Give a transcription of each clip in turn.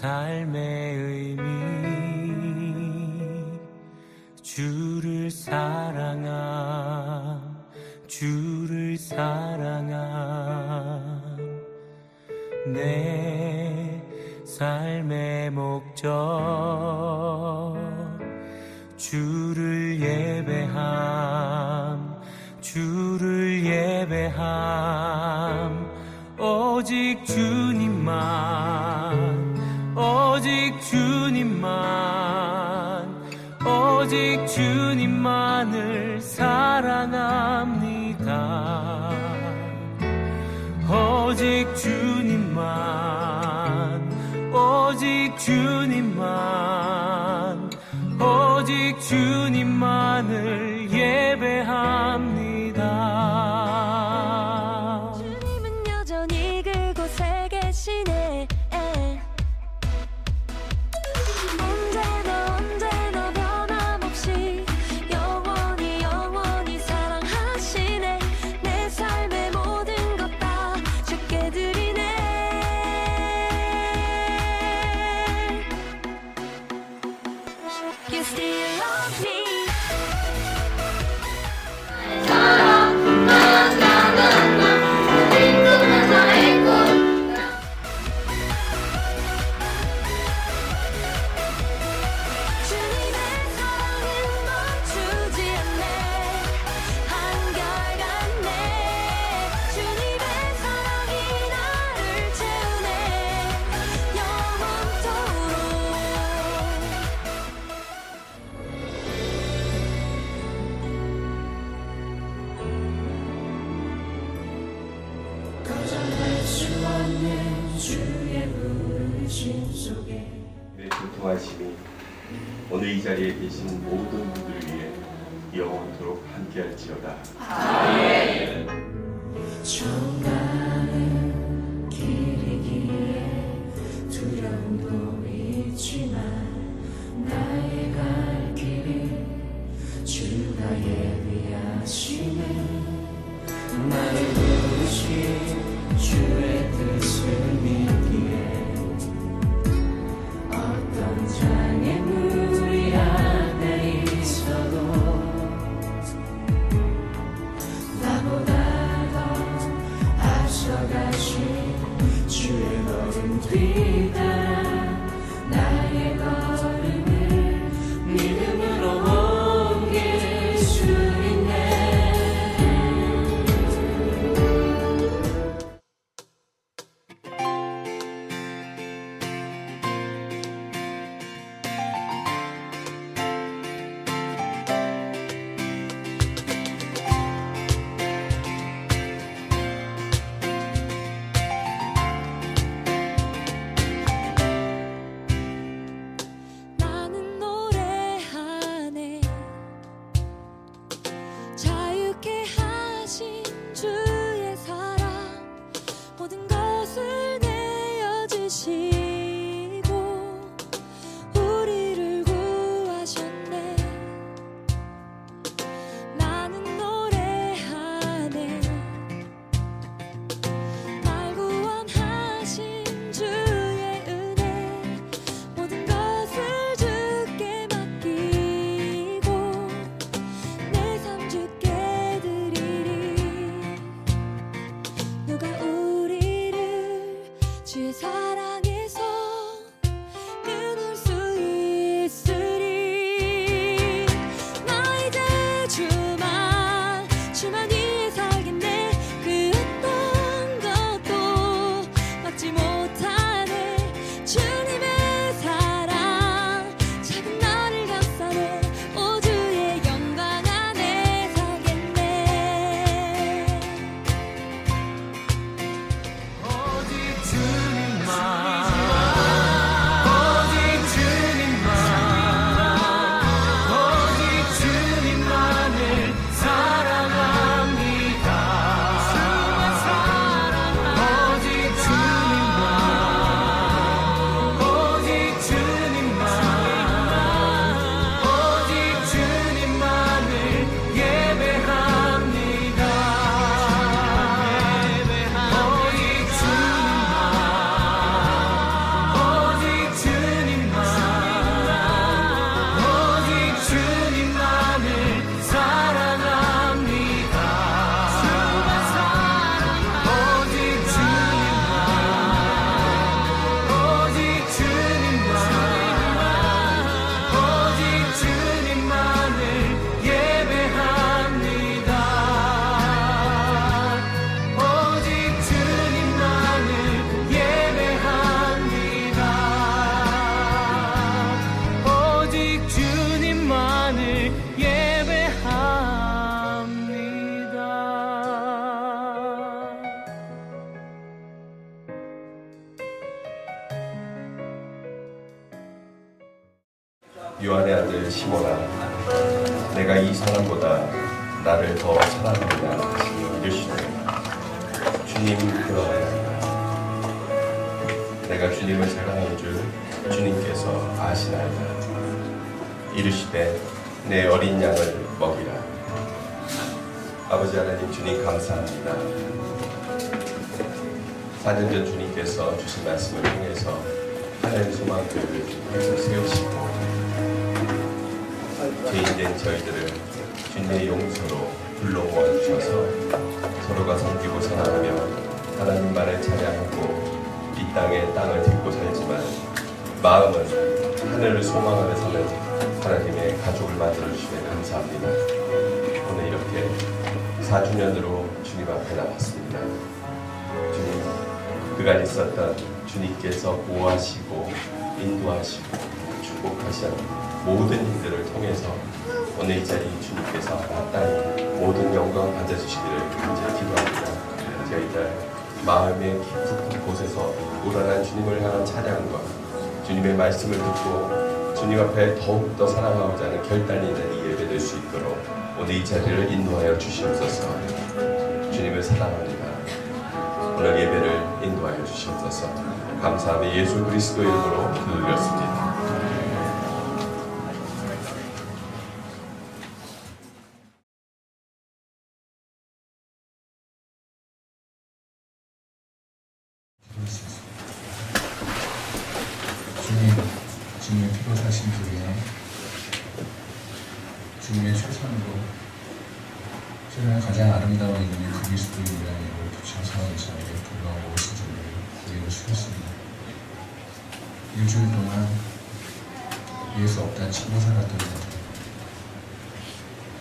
삶의 의미 주를 사랑함 주를 사랑함 내 삶의 목적 주를 예배함 주를 예배함 오직 주님만 오직 주님만 오직 주님만을 사랑합니다 오직 주님만 오직 주님만 오직 주님만을 예배합니다 주님은 여전히 그곳에 계시네 언제나 변함없이 영원히 사랑하시네 내 삶의 모든 것 다 주께 드리네 You still love me 주님의 사랑은 멈추지 않네 한결같네 주님의 사랑이 나를 채우네 영원토록 거절할 수 없는 주의 부르심 속에 내 교통하심이 오늘 이 자리에 계신 모든 분들 위해 영원토록 함께할지어다. 처음 가는 길이기에 두려움도 있지만 나의 갈 길을 주가 예비하시네 나를 부르신 주의 뜻을 믿기에 어떤 장애물이 앞에 있어도 나보다 더 앞서가신 주의 걸음 뒤따라 나의 걸음을 믿음으로 옮길 수 있네 나는 노래하네 자유케 하신 주의 사랑 모든 것을 내어주시고 우리를 구하셨네 나는 노래하네 날 구원하신 주의 은혜 모든 것을 주께 맡기고 내 삶 주께 드리리 누가 우리를 주의 사랑에서 끊을 수 있으리 나 이제 주만 위해 살겠네 그 어떤 것도 막지 못하네 주님의 사랑 작은 나를 감싸네 오 주의 영광 안에 살겠네 오직 주님만 요한의 아들 시몬아, 내가 이 사람보다 나를 더 사랑하느냐 하시니 이르시되 주님 그러하나이다. 내가 주님을 사랑하는 줄 주님께서 아시나이다. 이르시되 내 어린 양을 먹이라. 아버지 하나님, 주님 감사합니다. 4년 전 주님께서 주신 말씀을 통해서 하나님 소망교회를 계속 세우시고 죄인된 저희들을 주님의 용서로 불러 모아주셔서 서로가 섬기고 사랑하며 하나님만을 찬양하고 이 땅에 땅을 딛고 살지만 마음은 하늘을 소망하며 사는 하나님의 가족을 만들어주시며 감사합니다. 오늘 이렇게 4주년으로 주님 앞에 나왔습니다. 주님, 그간 있었던 주님께서 보호하시고 인도하시고 축복하시는 모든 일들을 통해서 오늘 이 자리 주님께서 마땅히 모든 영광 받아주시기를 간절히 기도합니다. 저희들 마음의 깊은 곳에서 우러난 주님을 향한 찬양과 주님의 말씀을 듣고 주님 앞에 더욱더 사랑하고자 하는 결단이 있는 이 예배 될 수 있도록 오늘 이 자리를 인도하여 주시옵소서. 주님을 사랑합니다. 오늘 예배를 인도하여 주시옵소서. 감사하며 예수 그리스도 이름으로 기도드렸습니다. 주님의 피로 사신 교회, 주님의 최선으로 세상의 가장 아름다운 이름인 그리스도인이라는 이름을 붙여서 이 자리에 불러오신 줄을 우리를 주셨습니다. 일주일 동안 예수 없다 치고 살았던 자들,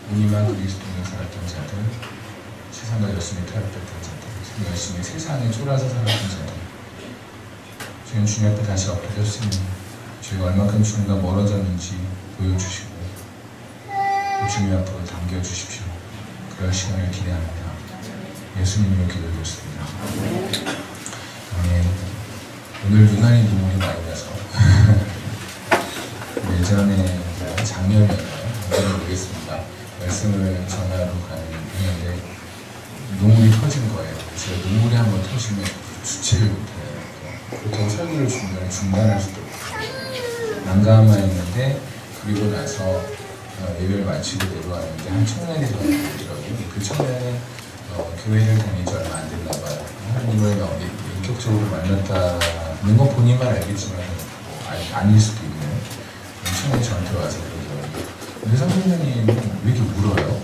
무늬만 그리스도인으로 살았던 자들, 세상과 열심히 타협했던 자들, 열심히 세상에 쫄아서 살았던 자들, 주님 주님 앞에 다시 엎드렸습니다. 저희가 얼마큼 주님과 멀어졌는지 보여주시고 또 주님 앞으로 당겨주십시오. 그럴 시간을 기대합니다. 예수님으로 기도드렸습니다. 아멘. 오늘 유난히 눈물이 많이 나서 예전에 작년이었나요? 오늘 모르겠습니다. 말씀을 전하러 가는데 눈물이 터진 거예요. 제가 눈물이 한번 터지면 주체를 못해요. 보통 설교를 중단할 수도 없고 난감만 했는데, 그리고 나서 예배를 마치고 내려왔는데 한 청년이 들어오더라고요. 그 청년은 교회를 다닌 지 얼마 안 됐나 봐요. 하나님을 인격적으로 만났다는 건 본인만 알겠지만 아닐 수도 있는 청년이 저한테 와서 그러더라고요. 근데 선생님은 왜 이렇게 울어요?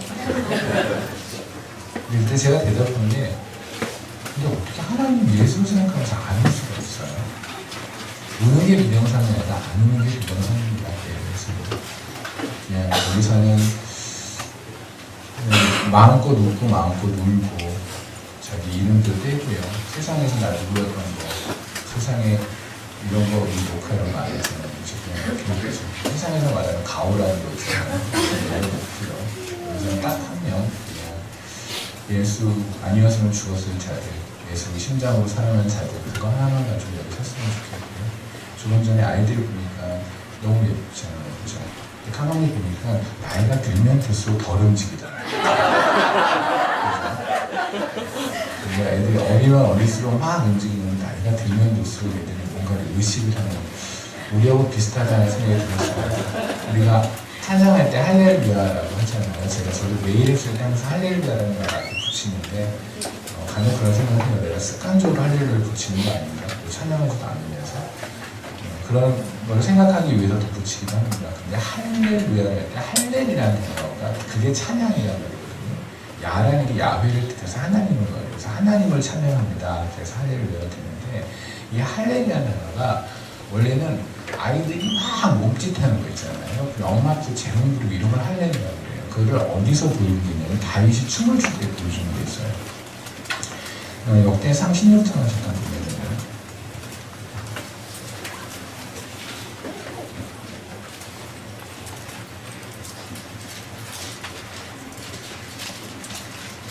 그때 제가 대답한 게, 근데 어떻게 하나님 예수를 생각하면서 안 울 수가 있어요? 우는 게 비명상이 아니라 안 우는 게 비명상입니다. 그래서 그냥 여기서는 마음껏 웃고 마음껏 울고 자기 이름도 떼고요. 세상에서 날 누렸던 거, 세상에 이런 거 우리 녹화를 많이 했잖아요. 그냥 기록해서 세상에서 말하는 가오라는 거 있잖아요. 너무 높고요. 여기서는 딱 한 명, 예수 아니었으면 죽었을 자들, 예수 심장으로 사랑하는 자들, 그거 하나만 가지고 여기 섰으면 좋겠고요. 조금 전에 아이들이 보니까 너무 예쁘잖아요. 그죠? 가만히 보니까 나이가 들면 들수록 덜 움직이더라고요. 그죠? 애들이 어리면 어릴수록 막 움직이는, 나이가 들면 들수록 애들이 뭔가를 의식을 하는, 우리하고 비슷하다는 생각이 들었어요. 우리가 찬양할 때 할렐루야라고 하잖아요. 저도 매일 했을 때 항상 할렐루야라는 걸 앞에 붙이는데 간혹 그런 생각을 해요. 내가 습관적으로 할렐루야를 붙이는 거 아닌가? 찬양하지도 않으면서 그런 걸 생각하기 위해서 덧붙이기도 합니다. 근데 할렐루야를 할 때 할렐이라는 단어가 그게 찬양이라는 거거든요. 야라는 게 야훼를 뜻해서 하나님을 거예요. 그래서 하나님을 찬양합니다. 그래서 할렐루야가 되는데, 이 할렐이라는 단어가 원래는 아이들이 막 몸짓하는 거 있잖아요. 엄마 앞에서 재롱 부르고 이런 걸 할렐루야라고 그래요. 그걸 어디서 보여주는 게 있냐면 다윗이 춤을 출 때 보여주는 게 있어요. 역대상 16장을 잠깐 보면 되나요?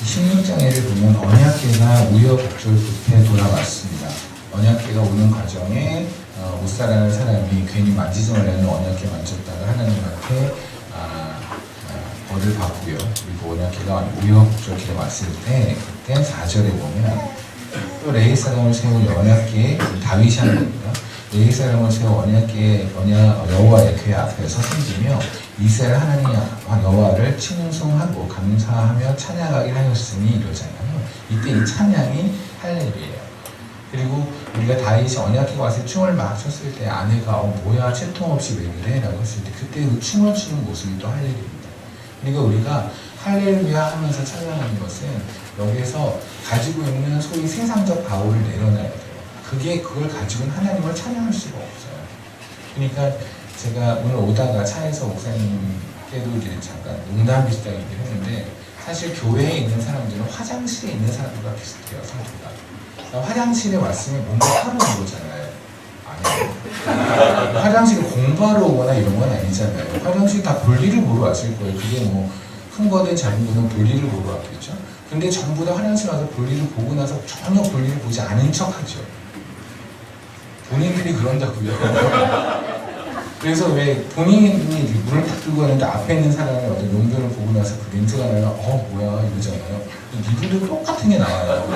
이 16장에를 보면 언약궤가 우여곡절 끝에 돌아왔습니다. 언약궤가 오는 과정에 못살아는 사람이 괜히 만지지 말라는 언약궤 만졌다가 하나님한테 벌을 받고요. 그리고 언약궤가 우여곡절기에 왔을 때 그때 4절에 보면 또 레위 사람을 세운 언약궤 다윗이 하는 겁니다. 레위 사람을 세워 언약궤 여호와의 궤 앞에서 섬기며 이스라엘 하나님 여호와를 칭송하고 감사하며 찬양하게 하였으니 이러잖아요. 이때 이 찬양이 할렐루야예요. 그리고 우리가 다윗이 언약궤 와서 춤을 막 췄을 때 아내가 뭐야 채통 없이 왜 그래? 라고 했을 때 그때 그 춤을 추는 모습이 또 할렐루야입니다. 그러니까 우리가 할렐루야 하면서 찬양하는 것은 여기서 가지고 있는 소위 세상적 바울을 내려놔야 돼요. 그걸 가지고는 하나님을 찬양할 수가 없어요. 그러니까 제가 오늘 오다가 차에서 목사님께도 이제 잠깐 농담 비슷하게 얘기를 했는데 사실 교회에 있는 사람들은 화장실에 있는 사람들과 비슷해요. 상태가. 화장실에 왔으면 뭔가 하러 온 거잖아요. 아니요. 화장실에 공부하러 오거나 이런 건 아니잖아요. 화장실 다 볼일을 보러 왔을 거예요. 그게 뭐 큰 거든 작은 거든 볼일을 보러 왔겠죠. 근데 전부 다 화장실 와서 볼일을 보고 나서 전혀 볼일을 보지 않은 척 하죠. 본인들이 그런다고요. 그래서 왜 본인이 물을 딱 들고 가는데 앞에 있는 사람이 어떤 용변을 보고 나서 그 멘트가 나면 뭐야 이러잖아요. 이분도 똑같은 게 나와요.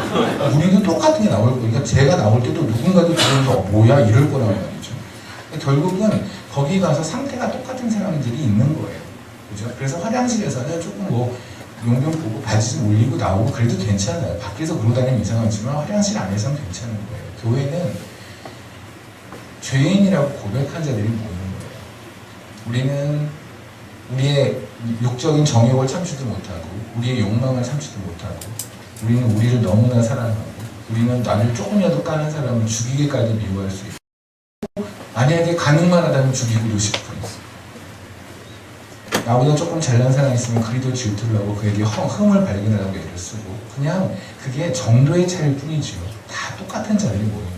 우리도 똑같은 게 나올 거예요. 그러니까 제가 나올 때도 누군가도 들으면서 뭐야 이럴 거란 말이죠. 결국은 거기 가서 상태가 똑같은 사람들이 있는 거예요. 그죠? 그래서 화장실에서는 조금 용변 보고 바지 좀 올리고 나오고 그래도 괜찮아요. 밖에서 그러고 다니면 이상하지만 화장실 안에서는 괜찮은 거예요. 교회는 죄인이라고 고백한 자들이 모이는 거예요. 우리는 우리의 육적인 정욕을 참지도 못하고 우리의 욕망을 참지도 못하고 우리는 우리를 너무나 사랑하고 우리는 나를 조금이라도 까는 사람을 죽이기까지 미워할 수 있고 만약에 가능만 하다면 죽이고도 싶고 나보다 조금 잘난 사람이 있으면 그리도 질투를 하고 그에게 흠을 발견하라고 애를 쓰고 그냥 그게 정도의 차이일 뿐이죠. 다 똑같은 자들이 모이는 거예요.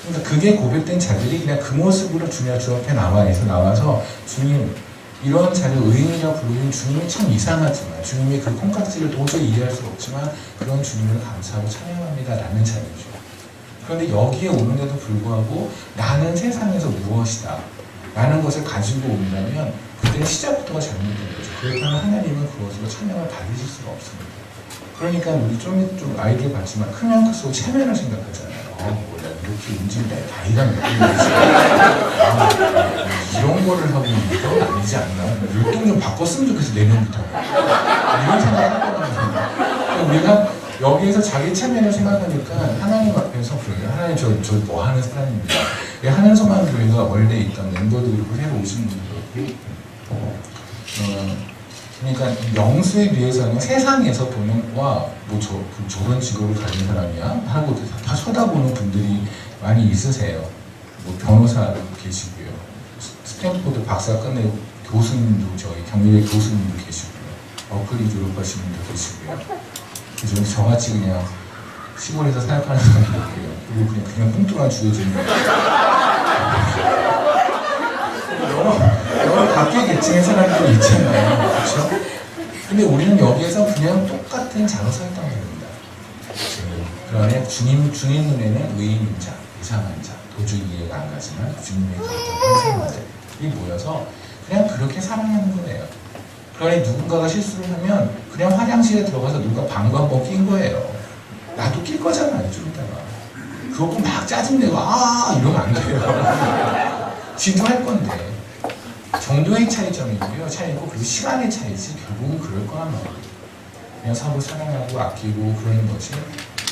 그러니까 그게 고백된 자들이 그냥 그 모습으로 주 앞에 나와서 주님 이런 자를 의인이라고 부르는 주님이 참 이상하지만 주님의 그 콩깍지를 도저히 이해할 수 없지만 그런 주님을 감사하고 찬양합니다 라는 자리죠. 그런데 여기에 오는데도 불구하고 나는 세상에서 무엇이다 라는 것을 가지고 온다면 그때는 시작부터가 잘못된 거죠. 그렇다면 하나님은 그것으로 찬양을 받으실 수가 없습니다. 그러니까 우리 좀 아이들 봤지만 크면 클수록 체면을 생각하잖아요. 몰라 이렇게 움직인다 다이가 몇 개지 이런 거를 하고 있는 건 아니지 않나? 율동 좀 바꿨으면 좋겠어 내년부터 이런 생각을 하거든요. 우리가 여기에서 자기 체면을 생각하니까 하나님 앞에서 그래요. 하나님 저 뭐 하는 사람입니다. 하늘 소망 교회가 원래 있던 멤버도 그렇고 새로 오신 분도 그렇고 그러니까 영수에 비해서는 세상에서 보면 뭐 저런 직업을 가진 사람이야 하고 다 쳐다보는 분들이 많이 있으세요. 뭐 변호사 계시고요, 스탠포드 박사 끝내고 교수님도 저희 경희대 교수님도 계시고요, 버클리 졸업하신 분도 계시고요. 그죠? 저같이 그냥 시골에서 사역하는 사람도 있고요. 그리고 그냥 뚱뚱한 주어지는 여러 각계 계층의 사람들이 있잖아요. 그렇죠? 근데 우리는 여기에서 그냥 똑같은 자로 설정을 합니다. 그러나 주님 눈에는 의인인 자, 이상한 자, 도저히 이해가 안 가지만 주님의 어떤 현상한 자들이 모여서 그냥 그렇게 사랑하는 거예요. 그러니 누군가가 실수를 하면 그냥 화장실에 들어가서 누가 방구 한 번 낀 거예요. 나도 낄 거잖아요, 좀 이따가. 그거 막 짜증내고 이러면 안 돼요. 지도 할 건데. 정도의 차이점이고요. 차이고 그리고 시간의 차이지 결국은 그럴 거란 말이에요. 그냥 서로 사랑하고 아끼고 그러는 것이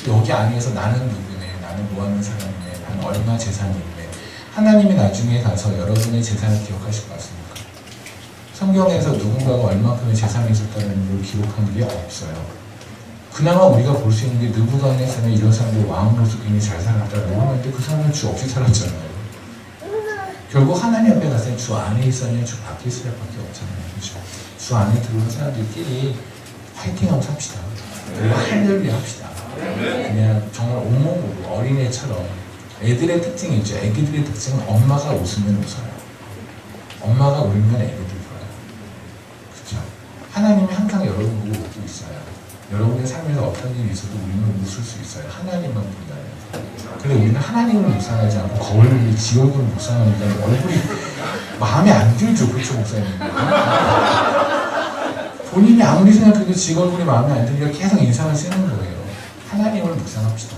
여기 안에서 나는 누구네, 나는 뭐하는 사람이네, 나는 얼마 재산이 있네. 하나님이 나중에 가서 여러분의 재산을 기억하실 것 같습니까? 성경에서 누군가가 얼마큼의 재산이 있었다는 걸 기록한 게 없어요. 그나마 우리가 볼 수 있는 게 느부갓네살은 이런 사람들 왕으로서 굉장히 잘 살았다라고 하는데 그 사람은 주 없이 살았잖아요. 결국 하나님 앞에 갔을 때 주 안에 있었냐 주 밖에 있을 밖에 없잖아요. 그렇죠? 주 안에 들어온 사람들끼리 파이팅하고 삽시다. 할렐루야 합시다. 그냥 정말 온몸으로 어린애처럼. 애들의 특징이 있죠. 애기들의 특징은 엄마가 웃으면 웃어요. 엄마가 울면 애기들 울어요. 그렇죠? 하나님이 항상 여러분 보고 웃고 있어요. 여러분의 삶에서 어떤 일이 있어도 우리는 웃을 수 있어요. 하나님만 본다면. 근데 우리는 하나님을 묵상하지 않고 거울을 지 얼굴을 묵상하니까 얼굴이 마음에 안 들죠. 그렇죠, 목사님? 본인이 아무리 생각해도 지 얼굴이 마음에 안 들니까 계속 인상을 쓰는 거예요. 하나님을 묵상합시다.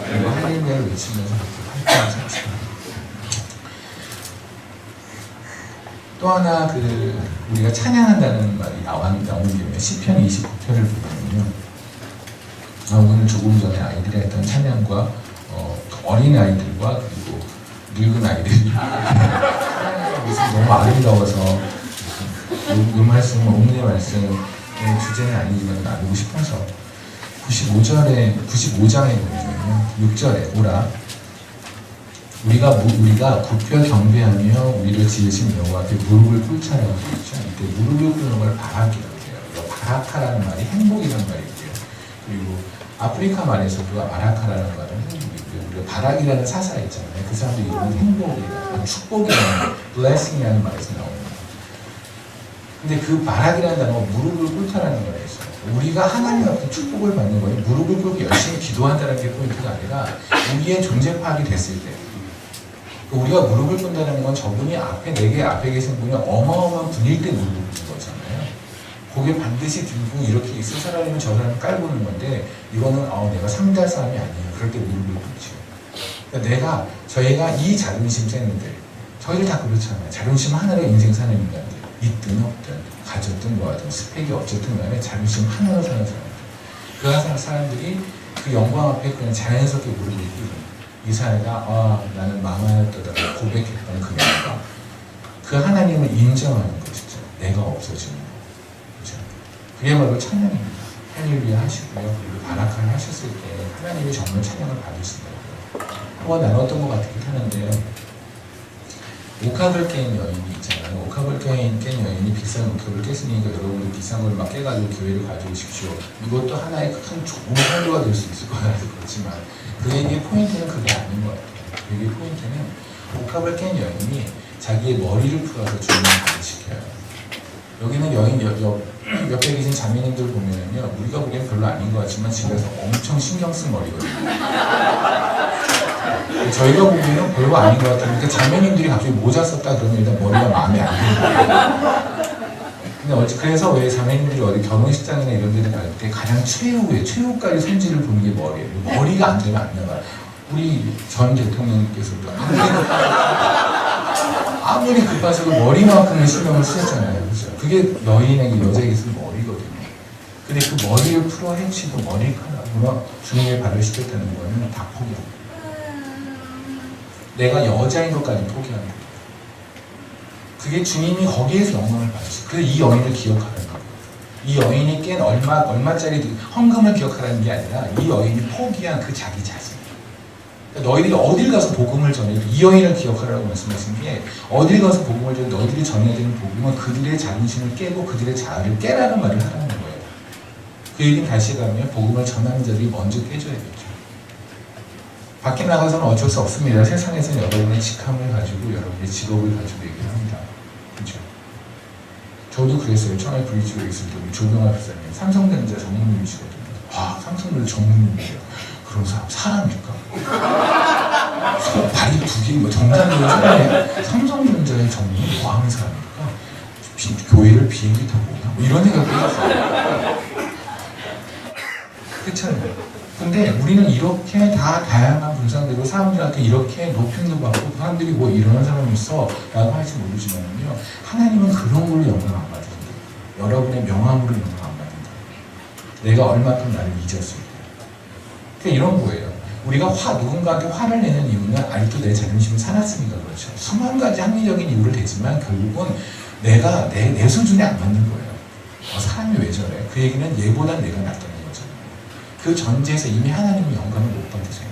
그리고 할렐루야를 외치면서 그렇게 활동을 삽시다. 또 하나 우리가 찬양한다는 말이 나오는 김에 시편 29편을 보면요. 오늘 조금 전에 아이들이 했던 찬양과 어린 아이들과 그리고 늙은 아이들이 찬양하는 모습이 너무 아름다워서 이 말씀은 오늘의 말씀의 주제는 아니지만 나누고 싶어서 95장에 보면요. 6절에 오라 우리가 굽혀 경배하며 우리를 지으신 여호와 앞에 무릎을 꿇자라고 했죠. 이때 무릎을 꿇는 걸 바락이라고 해요. 바라카라는 말이 행복이라는 말이고요. 그리고 아프리카 말에서도 아라카라는 말은 행복이고요. 우리가 바락이라는 사사 있잖아요. 그 사람도 이름은 행복이라는 축복이라는 blessing이라는 말에서 나옵니다. 근데 그 바락이라는 단어가 무릎을 꿇다라는 거에 있어요. 우리가 하나님 앞에 축복을 받는 거예요. 무릎을 꿇고 열심히 기도한다는 게 포인트가 아니라 우리의 존재 파악이 됐을 때 우리가 무릎을 꿇는다는 건 저분이 내게 앞에 계신 분이 어마어마한 분일 때 무릎을 꿇는 거잖아요. 고개 반드시 들고 이렇게 있을 사람이면 저 사람을 깔보는 건데 이거는 내가 상대할 사람이 아니에요. 그럴 때 무릎을 꿇죠. 그러니까 저희가 이 자존심 쟤는들 저희들 다 그렇잖아요. 자존심 하나로 인생 사는 인간들 있든 없든 가졌든 뭐하든 스펙이 어쨌든 간에 자존심 하나로 사는 사람들 그 사람들이 그 영광 앞에 그냥 자연스럽게 무릎을 꿇는 이 사회가 나는 망하였다가 고백했던 그 영광 그 하나님을 인정하는 것이죠. 내가 없어지는 거 그렇죠? 그게 바로 찬양입니다. 할렐루야 하시고요. 그리고 바라카를 하셨을 때 하나님이 정말 찬양을 받으신다고요. 한번 나눴던 것 같긴 하는데요. 옥합을 깬 여인이 있잖아요. 옥합을 깬 여인이 비싼 옥합을 깼으니까 여러분들 비싼 걸 막 깨가지고 교회를 가져오십시오. 이것도 하나의 큰 좋은 활로가 될 수 있을 거라서 그렇지만 그 얘기의 포인트는 그게 아닌 것 같아요. 그 얘기의 포인트는 옥합을 깬 여인이 자기의 머리를 풀어서 주님을 가르치켜요. 여기는 여인 옆에 계신 자매님들 보면은요, 우리가 보기엔 별로 아닌 것 같지만 집에서 엄청 신경 쓴 머리거든요. 저희가 보기에는 별거 아닌 것 같아요. 그러니까 자매님들이 갑자기 모자 썼다 그러면 일단 머리가 마음에 안 드는 거예요. 그래서 왜 자매님들이 어디 결혼식장이나 이런 데를 갈 때 가장 최후까지 손질을 보는 게 머리예요. 머리가 안 되면 안 나가요. 우리 전 대통령께서도 아무리 급하셔도 머리만큼은 신경을 쓰셨잖아요. 그렇죠? 그게 여자에게 있는 머리거든요. 근데 그 머리를 풀어 헤치고 머리카락으로 주님을 발효시켰다는 거는 다 포기합니다. 내가 여자인 것까지 포기하는 거예요. 그게 주님이 거기에서 영광을 받으시고 그래서 이 여인을 기억하라는 거예요. 이 여인이 깬 얼마짜리 헌금을 기억하라는 게 아니라 이 여인이 포기한 그 자기 자신. 그러니까 너희들이 어딜 가서 복음을 전해도 이 여인을 기억하라고 말씀하신 게 어딜 가서 복음을 전해도 너희들이 전해야 되는 복음은 그들의 자존심을 깨고 그들의 자아를 깨라는 말을 하라는 거예요. 그 얘기는 다시 가면 복음을 전하는 자들이 먼저 깨줘야겠죠. 밖에 나가서는 어쩔 수 없습니다. 세상에서는 여러분의 직함을 가지고 여러분의 직업을 가지고 얘기를 합니다. 그렇죠? 저도 그랬어요. 처음에 브리지로 있을 때 우리 조병아 박사님 삼성전자 전문님이시거든요. 삼성전자 전문님이에요. 그런 사람 사람일까? 발이 두 개, 정장으로 처음에 삼성전자의 전문이 뭐 하는 사람일까? 교회를 비행기 타고 오나? 이런 생각을 했어요. 그렇잖아요. 근데 우리는 이렇게 다 다양한 분상되고 사람들한테 이렇게 높임도 받고 사람들이 뭐 이러는 사람이 있어 라고 할지 모르지만요, 하나님은 그런 걸로 영광 안 받으신다. 여러분의 명함으로 영광 안 받는다. 내가 얼마큼 나를 잊었을 때. 그러니까 이런 거예요. 우리가 누군가한테 화를 내는 이유는 아직도 내 자존심이 살았으니까 그렇죠. 수만 가지 합리적인 이유를 대지만 결국은 내 수준에 안 맞는 거예요. 사람이 왜 저래? 그 얘기는 얘보단 내가 낫다는 거잖아요. 그 전제에서 이미 하나님의 영광을 못 받으세요.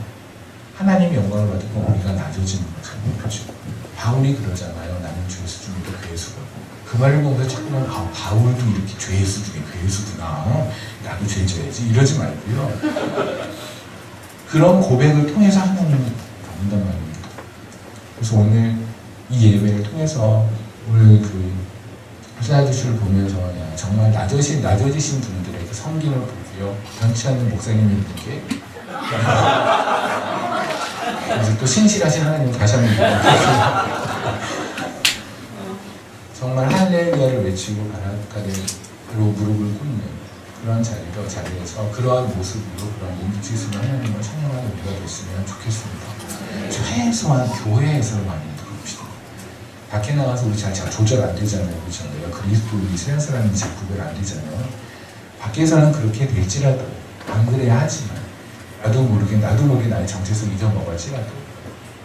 하나님의 영광을 받으면 우리가 낮아지는 거잖아요. 그렇죠? 바울이 그러잖아요. 나는 죄 수준이고 괴수고. 그 말을 보면서 자꾸만 바울도 이렇게 죄 수준이 괴수구나. 나도 죄 져야지. 이러지 말고요. 그런 고백을 통해서 하나님을 받는단 말입니다. 그래서 오늘 이 예배를 통해서 오늘 슬라이드쇼를 보면서 야, 정말 낮아지신 분들의 그 성김을 보고요. 변치 않는 목사님의 분께 이제 또 신실하신 하나님 다시 한번 정말 할렐루야를 외치고 바라카대로 무릎을 꿇는 그런 자리에서 그러한 모습으로 그런 몸짓으로 하나님을 찬양하는 우리가 됐으면 좋겠습니다. 최소한 교회에서만 들어봅시다. 밖에 나가서 우리 잘 조절 안 되잖아요. 그렇죠? 내가 그리스도인이 세상 사람인지 구별 안 되잖아요. 밖에서는 그렇게 될지라도 안 그래야 하지만 나도 모르게 나의 정체성 잊어먹을지라도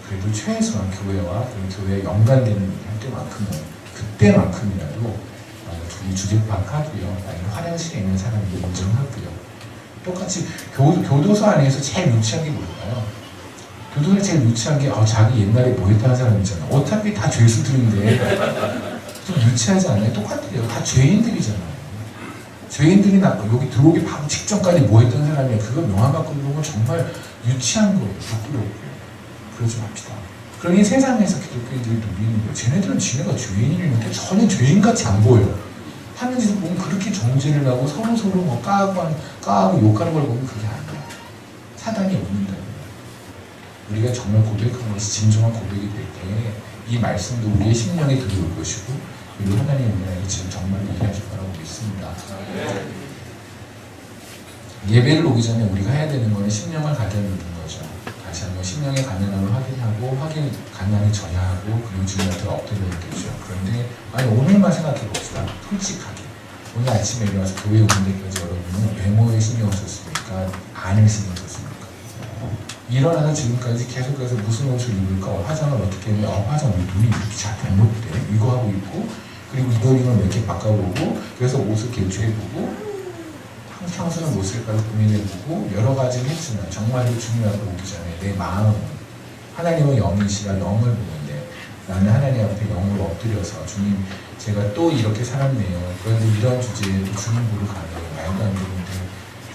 그래도 최소한 교회와 그 교회에 연관되는 일을 할 그때만큼이라도 둘이 주제파하고요. 아니면 화장실에 있는 사람도 인정하고요. 똑같이 교도소 안에서 제일 유치한 게 뭘까요? 교도소에 제일 유치한 게 자기 옛날에 뭐 했다는 사람 있잖아. 어차피 다 죄수들인데 좀 유치하지 않아요? 똑같아요. 다 죄인들이잖아요. 죄인들이 여기 들어오기 바로 직전까지 뭐 했던 사람이야. 그거 명함 갖고 들어오면 정말 유치한 거예요. 부끄럽고요. 그러지 맙시다. 그러니 세상에서 기독교인들이 누리는 거예요. 쟤네들은 지네가 죄인이는데 전혀 죄인같이 안 보여요. 하는 짓을 보면 그렇게 정죄를 하고 서로 뭐 까하고 욕하는 걸 보면 그게 아니야. 사단이 없는다. 우리가 정말 고백한 것이 진정한 고백이 될 때 이 말씀도 우리의 심령에 들어올 것이고 그리고 하나님의 은혜가 지금 정말 일하실 거라고 믿습니다. 예배를 오기 전에 우리가 해야 되는 것은 심령을 가다듬는 거죠. 다시 한번 심령의 가난함을 확인하고 가난을 전야하고 그리고 주님 앞에 엎드려야 되죠. 그런데 오늘만 생각해 봅시다. 솔직하게 오늘 아침에 일어나서 교회 오는 데까지 여러분은 외모에 신경 썼습니까? 안을 신경 썼습니까? 일어나서 지금까지 계속해서 무슨 옷을 입을까? 화장을 어떻게 하면 화장 우리 눈이 이렇게 잘 잘못돼. 이거 하고 있고 그리고 이거링을 몇 개 바꿔보고 그래서 옷을 개조해보고 평소는 못 쓸까를 고민해보고 여러 가지를 했지만 정말로 주님 앞에 오기 전에 내 마음은 하나님은 영이시라 영을 보는데 나는 하나님 앞에 영으로 엎드려서 주님 제가 또 이렇게 살았네요. 그런데 이런 주제에 주님 보러 가네요. 말도 안 되는데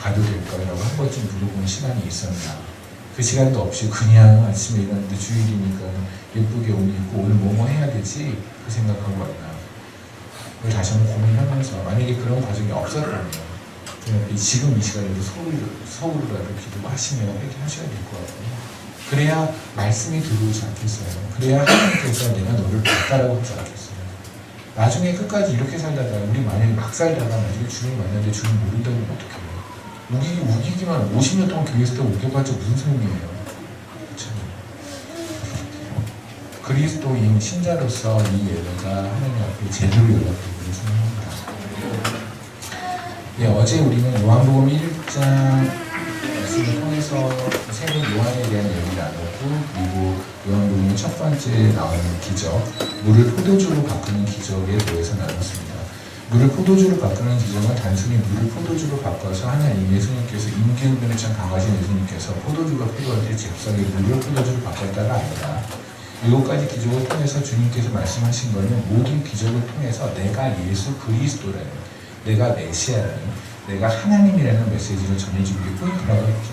가도 될까요? 라고 한 번쯤 물어보는 시간이 있었나. 그 시간도 없이 그냥 아침에 일어났는데 주일이니까 예쁘게 옷 입고 오늘 뭐뭐 해야 되지? 그 생각하고 왔나. 그걸 다시 한번 고민하면서 만약에 그런 과정이 없었다면 지금 이 시간에도 서울이라도 기도하시며 이렇게 하셔야 될 것 같아요. 그래야 말씀이 들어오지 않겠어요. 그래야 하나님께서 내가 너를 봤다라고 하지 않겠어요. 나중에 끝까지 이렇게 살다가 우리 만약에 막 살다가 나중에 주님 만났는데 주님 모른다면 어떻게 해요? 우기기만 50년 동안 교회 있을 때 우겨봤자 무슨 소용이에요. 그렇죠? 그리스도인 신자로서 이 예배가 하나님 앞에 제대로 연락되기를 소망합니다. 예, 어제 우리는 요한복음 1장 말씀을 통해서 새로 요한에 대한 얘기를 나눴고 그리고 요한복음 첫 번째 나오는 기적, 물을 포도주로 바꾸는 기적에 대해서 나눴습니다. 물을 포도주로 바꾸는 기적은 단순히 물을 포도주로 바꿔서 하나님 예수님께서 임기응변에 참 강하신 예수님께서 포도주가 필요할 때 잽싸게 물을 포도주로 바꿨다가 아니라 7가지 기적을 통해서 주님께서 말씀하신 것은 모든 기적을 통해서 내가 예수 그리스도라는 내가 메시아라는 내가 하나님이라는 메시지를 전해주는 게 포인트라고 했죠.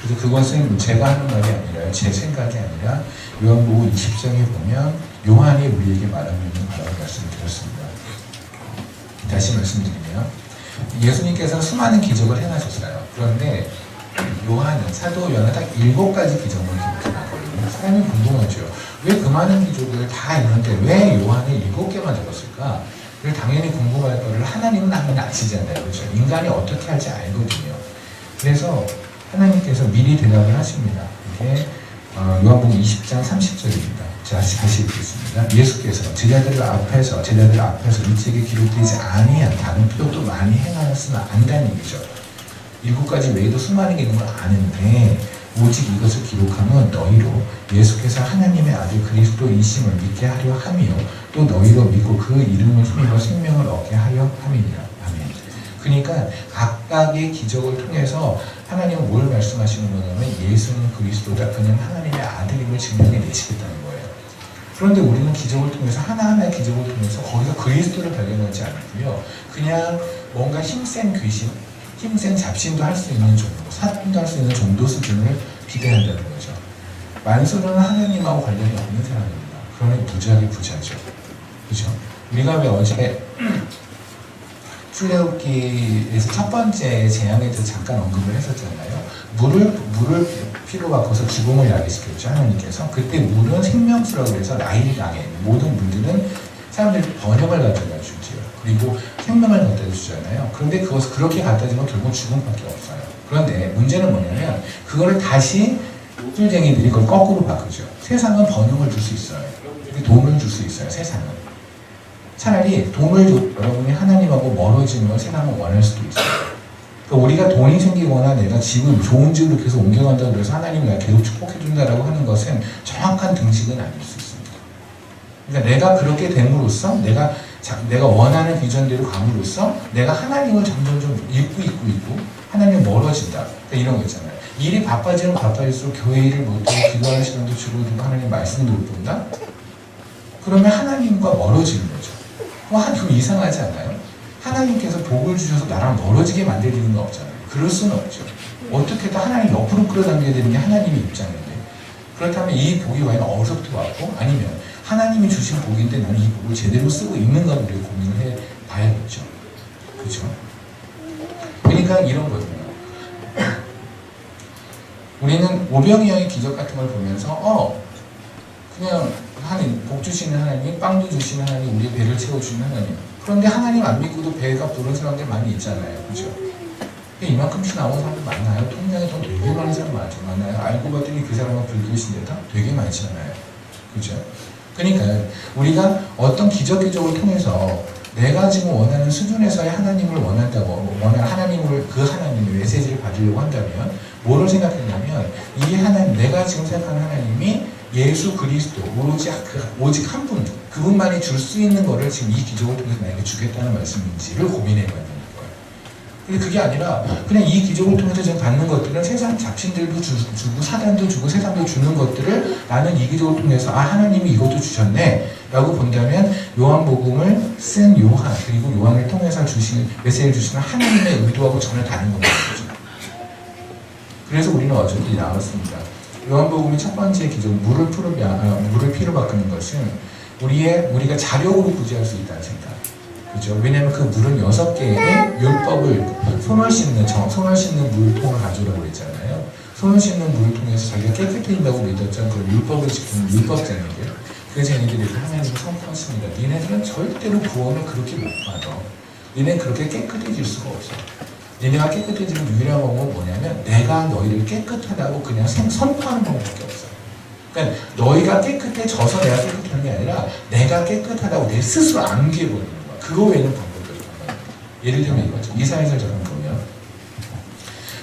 그래서 그것은 제가 하는 말이 아니라 제 생각이 아니라 요한복음 20장에 보면 요한이 우리에게 말하고 있는 바라고 말씀을 드렸습니다. 다시 말씀드리면 예수님께서 수많은 기적을 행하셨어요. 그런데 사도 요한은 딱 7가지 기적을 기록해놨거든요. 사람이 궁금하죠. 왜 그 많은 기적을 다 했는데 왜 요한이 7개만 적었을까? 그래서 당연히 궁금할 거를 하나님은 아시잖아요. 그렇죠? 인간이 어떻게 할지 알거든요. 그래서 하나님께서 미리 대답을 하십니다. 이게 요한복음 20장 30절입니다. 자, 다시 읽겠습니다. 예수께서 제자들 앞에서 이 책에 기록되지 아니한 다른 표도 많이 행하였으나 안다는 얘기죠. 7가지 외에도 수많은 게 있는 걸 아는데 오직 이것을 기록하면 너희로 예수께서 하나님의 아들 그리스도이심을 믿게 하려 함이요 또 너희로 믿고 그 이름을 힘입어 생명을 얻게 하려 함이니라. 아멘. 그러니까 각각의 기적을 통해서 하나님은 뭘 말씀하시는 거냐면 예수는 그리스도다. 그는 하나님의 아들임을 증명해 내시겠다는 거예요. 그런데 우리는 기적을 통해서 하나하나의 기적을 통해서 거기서 그리스도를 발견하지 않고요. 그냥 뭔가 힘센 귀신, 힘센 잡신도 할 수 있는 정도, 사탄도 할 수 있는 정도 수준을 기대한다는 거죠. 만수르는 하나님하고 관련이 없는 사람입니다. 그러니 부자죠. 그죠? 우리가 왜 어제 출애굽기에서 첫 번째 재앙에 대해서 잠깐 언급을 했었잖아요. 물을 피로 바꿔서 기공을 야기시켰죠, 하나님께서. 그때 물은 생명수라고 해서 나일강에 모든 물들은 사람들이 번영을 가져다 주지요. 그리고 생명을 갖다 주잖아요. 그런데 그것을 그렇게 갖다 주면 결국 죽음밖에 없어요. 그런데 문제는 뭐냐면 그거를 다시 노술쟁이들이 그걸 거꾸로 바꾸죠. 세상은 번영을 줄 수 있어요. 돈을 줄 수 있어요, 세상은. 차라리 돈을 여러분이 하나님하고 멀어지면 세상은 원할 수도 있어요. 그러니까 우리가 돈이 생기거나 내가 지금 좋은 집으로 계속 옮겨간다고 해서 하나님이 나 계속 축복해준다라고 하는 것은 정확한 등식은 아닐 수 있습니다. 그러니까 내가 그렇게 됨으로써 내가 원하는 비전대로 감으로써 내가 하나님을 점점 좀 잊고 하나님 멀어진다. 그러니까 이런 거 있잖아요. 일이 바빠지면 바빠질수록 교회 일을 못하고 기도하는 시간도 줄어들고 하나님 말씀도 못 본다? 그러면 하나님과 멀어지는 거죠. 그럼 이상하지 않아요? 하나님께서 복을 주셔서 나랑 멀어지게 만들리는 건 없잖아요. 그럴 수는 없죠. 어떻게든 하나님 옆으로 끌어당겨야 되는 게 하나님의 입장인데, 그렇다면 이 복이 과연 어디서부터 왔고, 아니면 하나님이 주신 복인데 나는 이 복을 제대로 쓰고 있는가 우리가 고민을 해봐야겠죠. 그렇죠? 그러니까 이런 거예요. 우리는 오병이어의 기적 같은 걸 보면서 그냥 하나님, 복 주시는 하나님, 빵도 주시는 하나님, 우리의 배를 채워주시는 하나님. 그런데 하나님 안 믿고도 배가 부른 사람들 많이 있잖아요. 그죠? 이만큼씩 나온 사람들 많아요. 통장에 돈 되게 많은 사람 많아요. 알고 봤더니 그 사람은 불교신데다 되게 많잖아요. 그죠? 그러니까 우리가 어떤 기적을 통해서 내가 지금 원하는 수준에서의 하나님을 원한다고, 하나님의 메시지를 받으려고 한다면 뭐를 생각했냐면 이 하나님, 내가 지금 생각하는 하나님이 예수 그리스도 오직 한 분, 그분만이 줄 수 있는 거를 지금 이 기적을 통해서 나에게 주겠다는 말씀인지를 고민해봐야 되는 거예요. 근데 그게 아니라 그냥 이 기적을 통해서 지금 받는 것들은 세상 잡신들도 주고 사단도 주고 세상도 주는 것들을 나는 이 기적을 통해서 하나님이 이것도 주셨네 라고 본다면 요한복음을 쓴 요한, 그리고 요한을 통해서 메시지를 주시는 하나님의 의도하고 전혀 다른 겁니다. 그래서 우리는 어저께 나왔습니다. 요한복음의 첫 번째 기적, 물을 피로 바꾸는 것은 우리가 자력으로 구제할 수 있다는 생각. 그죠? 왜냐하면 그 물은 6개의 율법을 손을 씻는 물통을 가져오라고 그랬잖아요. 손을 씻는 물을 통해서 자기가 깨끗해진다고 믿었던 그 율법을 지키는 율법쟁이들. 그 쟁이들이 하나님을 선포했습니다. 니네들은 절대로 구원을 그렇게 못 받아. 니네는 그렇게 깨끗해질 수가 없어. 니네가 깨끗해지는 유일한 방법은 뭐냐면 내가 너희를 깨끗하다고 그냥 선포하는 방법밖에 없어. 그러니까 너희가 깨끗해져서 내가 깨끗한 게 아니라 내가 깨끗하다고 내 스스로 암기해버리는 거야. 그거 외에는 방법이 없단 말이야. 예를 들면 이거죠. 이사야서 잠깐 보면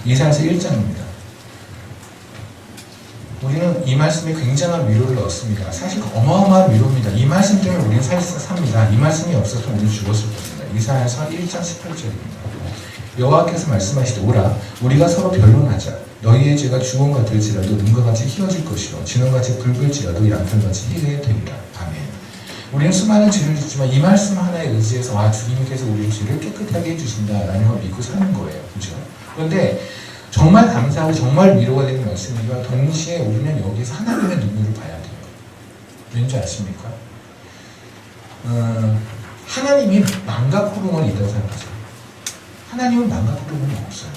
이사야서 1장입니다. 우리는 이 말씀에 굉장한 위로를 얻습니다. 사실 어마어마한 위로입니다. 이 말씀 때문에 우리는 사실상 삽니다. 이 말씀이 없었으면 우리는 죽었을 겁니다. 이사야서 1장 18절입니다. 여호와께서 말씀하시되 오라 우리가 서로 변론하자. 너희의 죄가 주홍 같을지라도 눈과 같이 희어질 것이요 진홍같이 붉을지라도 양털같이 희게 되리라. 아멘. 우리는 수많은 죄를 짓지만 이 말씀 하나에 의지해서 주님께서 우리의 죄를 깨끗하게 해주신다라는 걸 믿고 사는 거예요. 그렇죠? 그런데 정말 감사하고 정말 위로가 되는 말씀이지만 동시에 우리는 여기서 하나님의 눈물을 봐야 돼요. 왠지 아십니까? 하나님이 망각 호르몬이 있다고 생각하세요. 하나님은 망각 호르몬이 없어요.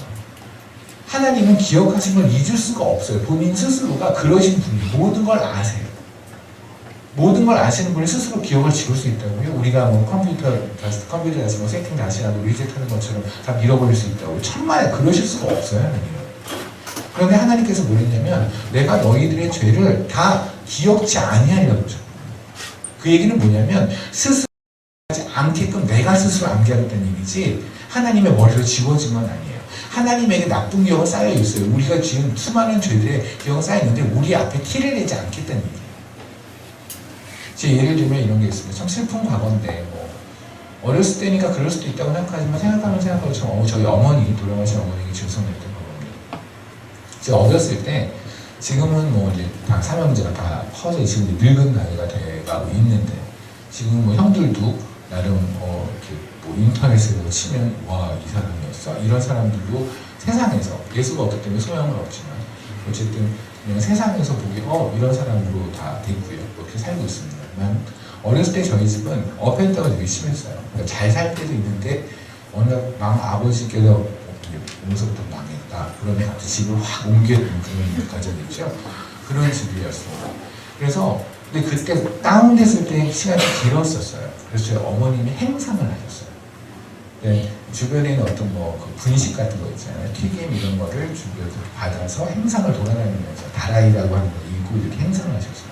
하나님은 기억하신 걸 잊을 수가 없어요. 본인 스스로가 그러신 분이 모든 걸 아세요. 모든 걸 아시는 분이 스스로 기억을 지울 수 있다고요. 우리가 뭐 컴퓨터에서 뭐 세팅 다시 하고 리셋하는 것처럼 다 밀어버릴 수 있다고. 천만에 그러실 수가 없어요. 하나님은. 그런데 하나님께서 뭐랬냐면 내가 너희들의 죄를 다 기억지 아니하리라고 그러죠. 그 얘기는 뭐냐면 스스로 하지 않게끔 내가 스스로 암기하겠다는 얘기지 하나님의 머리로 지워진 건 아니에요. 하나님에게 나쁜 기억은 쌓여 있어요. 우리가 지은 수많은 죄들의 기억은 쌓여 있는데 우리 앞에 티를 내지 않겠다는 얘기예요. 제 예를 들면 이런 게 있습니다. 참 슬픈 과거인데 어렸을 때니까 그럴 수도 있다고 생각하지만 생각하면 저희 어머니, 돌아가신 어머니에게 죄송했던 거거든요. 제가 어렸을 때 지금은 뭐 이제 다 삼형제가 다 커서 지금 늙은 나이가 돼가고 있는데 지금 뭐 형들도 나름 이렇게 뭐 인터넷으로 치면 와 이 사람이었어? 이런 사람들도 세상에서 예수가 없기 때문에 소용은 없지만 어쨌든 그냥 세상에서 보기 이런 사람으로 다 됐고요. 이렇게 살고 있습니다. 있지만 어렸을 때 저희 집은 어펜더가 되게 심했어요. 그러니까 잘 살 때도 있는데 어느 날 아버지께서 여기서부터 망했다. 그러면 갑자기 집을 확 옮겨둔 그런 가정이죠. 그런 집이었어요. 그래서 근데 그때 다운됐을 때 시간이 길었었어요. 그래서 저희 어머님이 행상을 하셨어요. 네, 주변에 있는 어떤 그 분식 같은 거 있잖아요. 튀김 이런 거를 주변에서 받아서 행상을 돌아다니면서 다라이라고 하는 거 읽고 이렇게 행상을 하셨어요.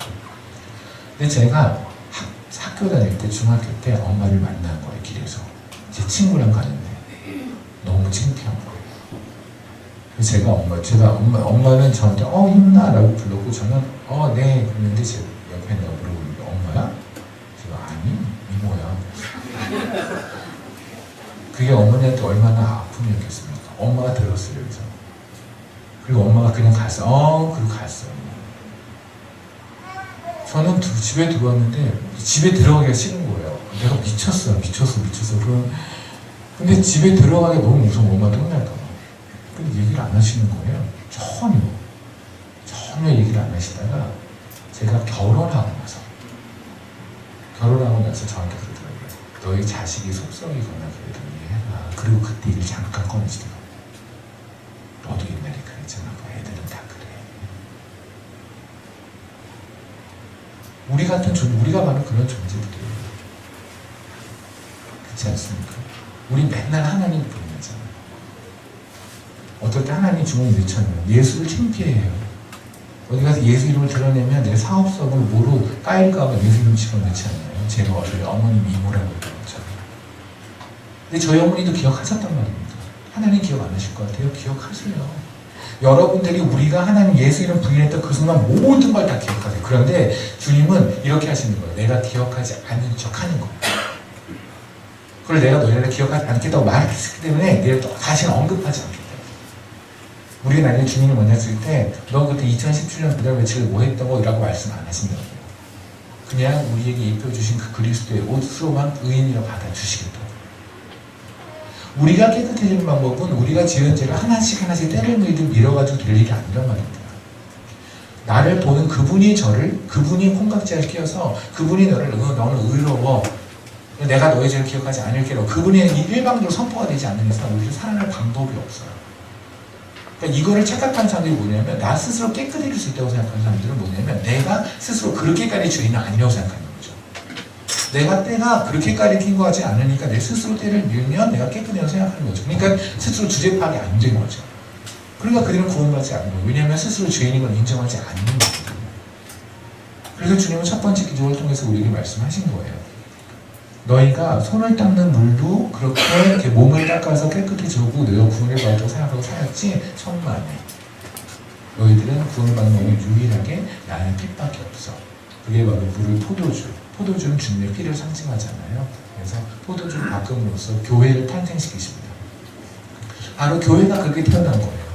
근데 제가 학교 다닐 때 중학교 때 엄마를 만난 거예요. 길에서 제 친구랑 가는데 너무 창피한 거예요. 그래서 제가 엄마는 저한테 힘나라고 불렀고 저는 네 그랬는데 제 옆에 내가 물어보는데 엄마야? 제가 아니 이모야. 그게 어머니한테 얼마나 아픔이었겠습니까? 엄마가 들었어요 여기서. 그리고 엄마가 그냥 갔어. 그리고 갔어요. 저는 집에 들어왔는데 집에 들어가기가 싫은 거예요. 내가 미쳤어. 근데 집에 들어가기 너무 무서워. 엄마한테 혼날까 봐. 근데 얘기를 안 하시는 거예요. 전혀 얘기를 안 하시다가 제가 결혼하고 나서 저한테 그러더라고요. 너희 자식이 속썩이거나 그래도 이해해라. 그리고 그때 일을 잠깐 꺼내시더라고요. 너도 옛날에 그랬잖아. 애들은 다 그래. 우리가 말하는 그런 존재들이에요. 그렇지 않습니까? 우리 맨날 하나님 부르잖아요. 어떨 때 하나님 주머니 넣잖아요. 예수를 창피해요. 어디 가서 예수 이름을 드러내면 내 사업성을 뭐로 까일까봐 예수 이름 집어넣지 않나요? 제가 저희 어머님 이모라고 그러잖아요. 근데 저희 어머니도 기억하셨단 말입니다. 하나님 기억 안 하실 것 같아요? 기억하세요. 여러분들이 우리가 하나님 예수 이름 부인했던 그 순간 모든 걸 다 기억하세요. 그런데 주님은 이렇게 하시는 거예요. 내가 기억하지 않는 척 하는 거예요. 그걸 내가 너희를 기억하지 않겠다고 말했기 때문에 내가 또 다시는 언급하지 않겠다. 우리가 나중에 주님을 만났을 때 너 그때 2017년 그달 며칠에 뭐 했다고 이라고 말씀 안 하신다고. 그냥 우리에게 입혀주신 그 그리스도의 옷으로만 의인이라고 받아주시겠다. 우리가 깨끗해지는 방법은 우리가 지은 죄를 하나씩 때를 밀어가지고 될 일이 아니란 말입니다. 나를 보는 그분이 그분이 콩깍지를 끼워서 그분이 너는 의로워. 내가 너의 죄를 기억하지 않을게로 그분의 일방적으로 선포가 되지 않는 이상 우리를 살아날 방법이 없어요. 그러니까 이거를 착각하는 사람들이 뭐냐면 나 스스로 깨끗해질 수 있다고 생각하는 사람들은 뭐냐면 내가 스스로 그렇게까지 죄인은 아니라고 생각하는 거죠. 내가 때가 그렇게까지 낀 것 같지 않으니까 내 스스로 때를 밀면 내가 깨끗하다고 생각하는 거죠. 그러니까 스스로 주제 파악이 안 된 거죠. 그러니까 그들은 구원받지 않는 거예요. 왜냐하면 스스로 죄인인 걸 인정하지 않는 거거든요. 그래서 주님은 첫 번째 기적을 통해서 우리에게 말씀하신 거예요. 너희가 손을 닦는 물도 그렇게 몸을 닦아서 깨끗해지고 너희가 구원을 받았다고 생각하고 살았지 천만에 너희들은 구원을 받는 놈이 유일하게 나는 핏밖에 없어. 그게 바로 물을 포도주는 주님의 피를 상징하잖아요. 그래서 포도주를 바꿈으로써 교회를 탄생시키십니다. 바로 교회가 그렇게 태어난 거예요.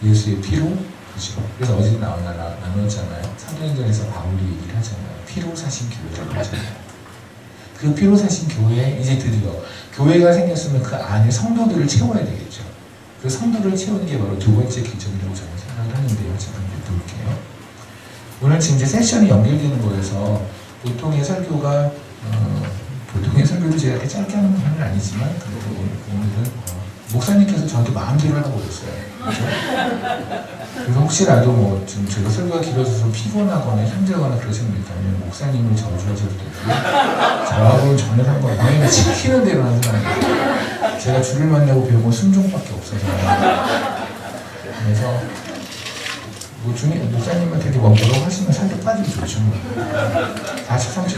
예수의 피로, 그죠? 그래서 어제 나눴잖아요. 사도행전에서 바울이 얘기를 하잖아요. 피로 사신 교회라고 하잖아요. 그 피로 사신 교회에 이제 드디어 교회가 생겼으면 그 안에 성도들을 채워야 되겠죠. 그 성도를 채우는 게 바로 두 번째 기적이라고 저는 생각을 하는데요. 제가 볼게요. 오늘 지금 이제 세션이 연결되는 거여서 보통의 설교가 보통의 설교도 제가 이렇게 짧게 하는 건 아니지만 그래도 오늘은 목사님께서 저한테 마음대로 하라고 그랬어요. 그래서 혹시라도 지금 제가 설교가 길어져서 피곤하거나 힘들거나 그러시는 분 있다면 목사님을 저주하셔도 되고 저하고는 전혀 상관없어요. 왜냐면 시키는 대로 하는 사람이에요. 제가 주를 만나고 배운 건 순종밖에 없어서. 그래서 목사님한테 이렇게 뭐라고 하시면 살짝 빠지기 좋죠. 43절.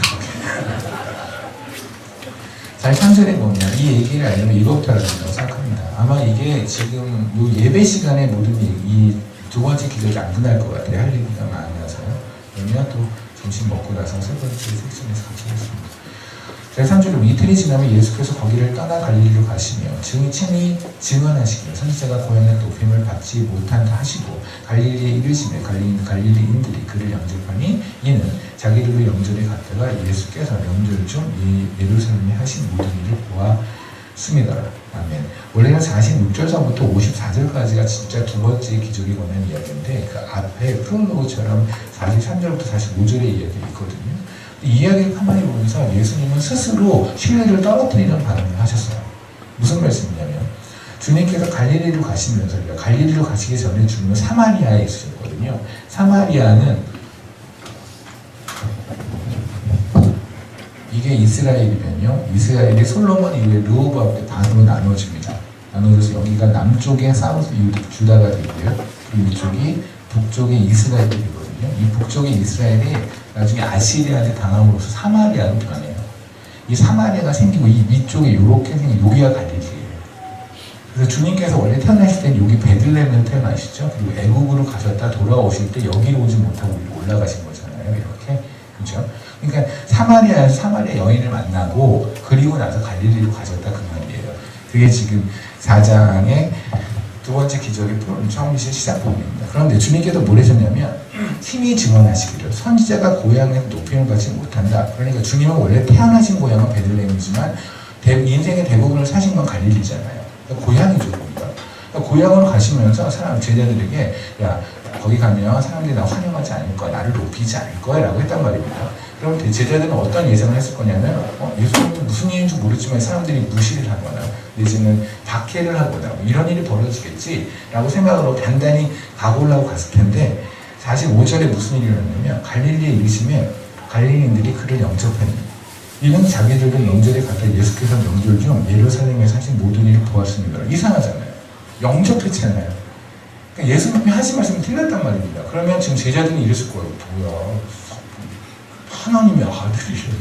43절에 보면 이 얘기를 알려면 이것부터 알아준다고 생각합니다. 아마 이게 지금 요 예배 시간에 모든 이 두 번째 기적이 안 끝날 것 같아요. 할 얘기가 많아서요. 그러면 또 점심 먹고 나서 세 번째 섹션에서 같이 하겠습니다. 3절에 이틀이 지나면 예수께서 거기를 떠나 갈릴리로 가시며 친히 증언하시기를 선지자가 고향의 높임을 받지 못한다 하시고 갈릴리에 이르시며 갈릴리인들이 그를 영접하니 이는 자기들도 영접에 갔다가 예수께서 영절 중 예루살렘에 하신 모든 일을 보았습니다. 아멘. 원래는 46절서부터 54절까지가 진짜 두 번째 기적에 관한 이야기인데 그 앞에 프롤로그처럼 43절부터 45절의 이야기가 있거든요. 이 이야기를 가만히 보면서 예수님은 스스로 신뢰를 떨어뜨리는 반응을 하셨어요. 무슨 말씀이냐면 주님께서 갈릴리로 가시면서, 갈릴리로 가시기 전에 주님은 사마리아에 있으셨거든요. 사마리아는 이게 이스라엘이면요, 이스라엘이 솔로몬 이후에 르호보암 때 반으로 나누어집니다. 나누어져서 여기가 남쪽에 사우스 주다가 되고요, 그리고 이쪽이 북쪽에 이스라엘이 되거든요. 이 북쪽의 이스라엘이 나중에 아시리아한테 당함으로써 사마리아로 변해요. 이 사마리아가 생기고 이 위쪽에 이렇게 생긴 여기가 갈릴리예요. 그래서 주님께서 원래 태어나실 때는 여기 베들레헴에서 태어나시죠. 그리고 애국으로 가셨다 돌아오실 때 여기로 오지 못하고 위로 올라가신 거잖아요. 이렇게. 그렇죠? 그러니까 사마리아에서 사마리아 여인을 만나고 그리고 나서 갈릴리로 가셨다 그 말이에요. 그게 지금 4장의 두 번째 기적의 처음이신 시작 부분입니다. 그런데 주님께서 뭘 하셨냐면 친히 증언하시기를 선지자가 고향에서 높임을 받지 못한다. 그러니까 주님은 원래 태어나신 고향은 베들레헴이지만 인생의 대부분을 사신 건 갈릴리잖아요. 그러니까 고향이죠, 거기가. 그러니까 고향으로 가시면서 제자들에게 야, 거기 가면 사람들이 나 환영하지 않을 거야, 나를 높이지 않을 거야 라고 했단 말입니다. 그럼 제자들은 어떤 예상을 했을 거냐면 예수님은 무슨 일인지 모르지만 사람들이 무시를 하거나 내지는 박해를 하거나 뭐 이런 일이 벌어지겠지 라고 생각을 하고 단단히 각오하고 갔을 텐데 45절에 무슨 일이 일어났냐면 갈릴리에 이르시면 갈릴리인들이 그를 영접했는데 이는 자기들도 명절에 갔다 예수께서 명절 중 예루살렘에서 하신 모든 일을 보았습니다. 이상하잖아요. 영접했잖아요. 그러니까 예수님이 하신 말씀이 틀렸단 말입니다. 그러면 지금 제자들은 이랬을 거예요. 뭐야, 하나님의 아들이셨네.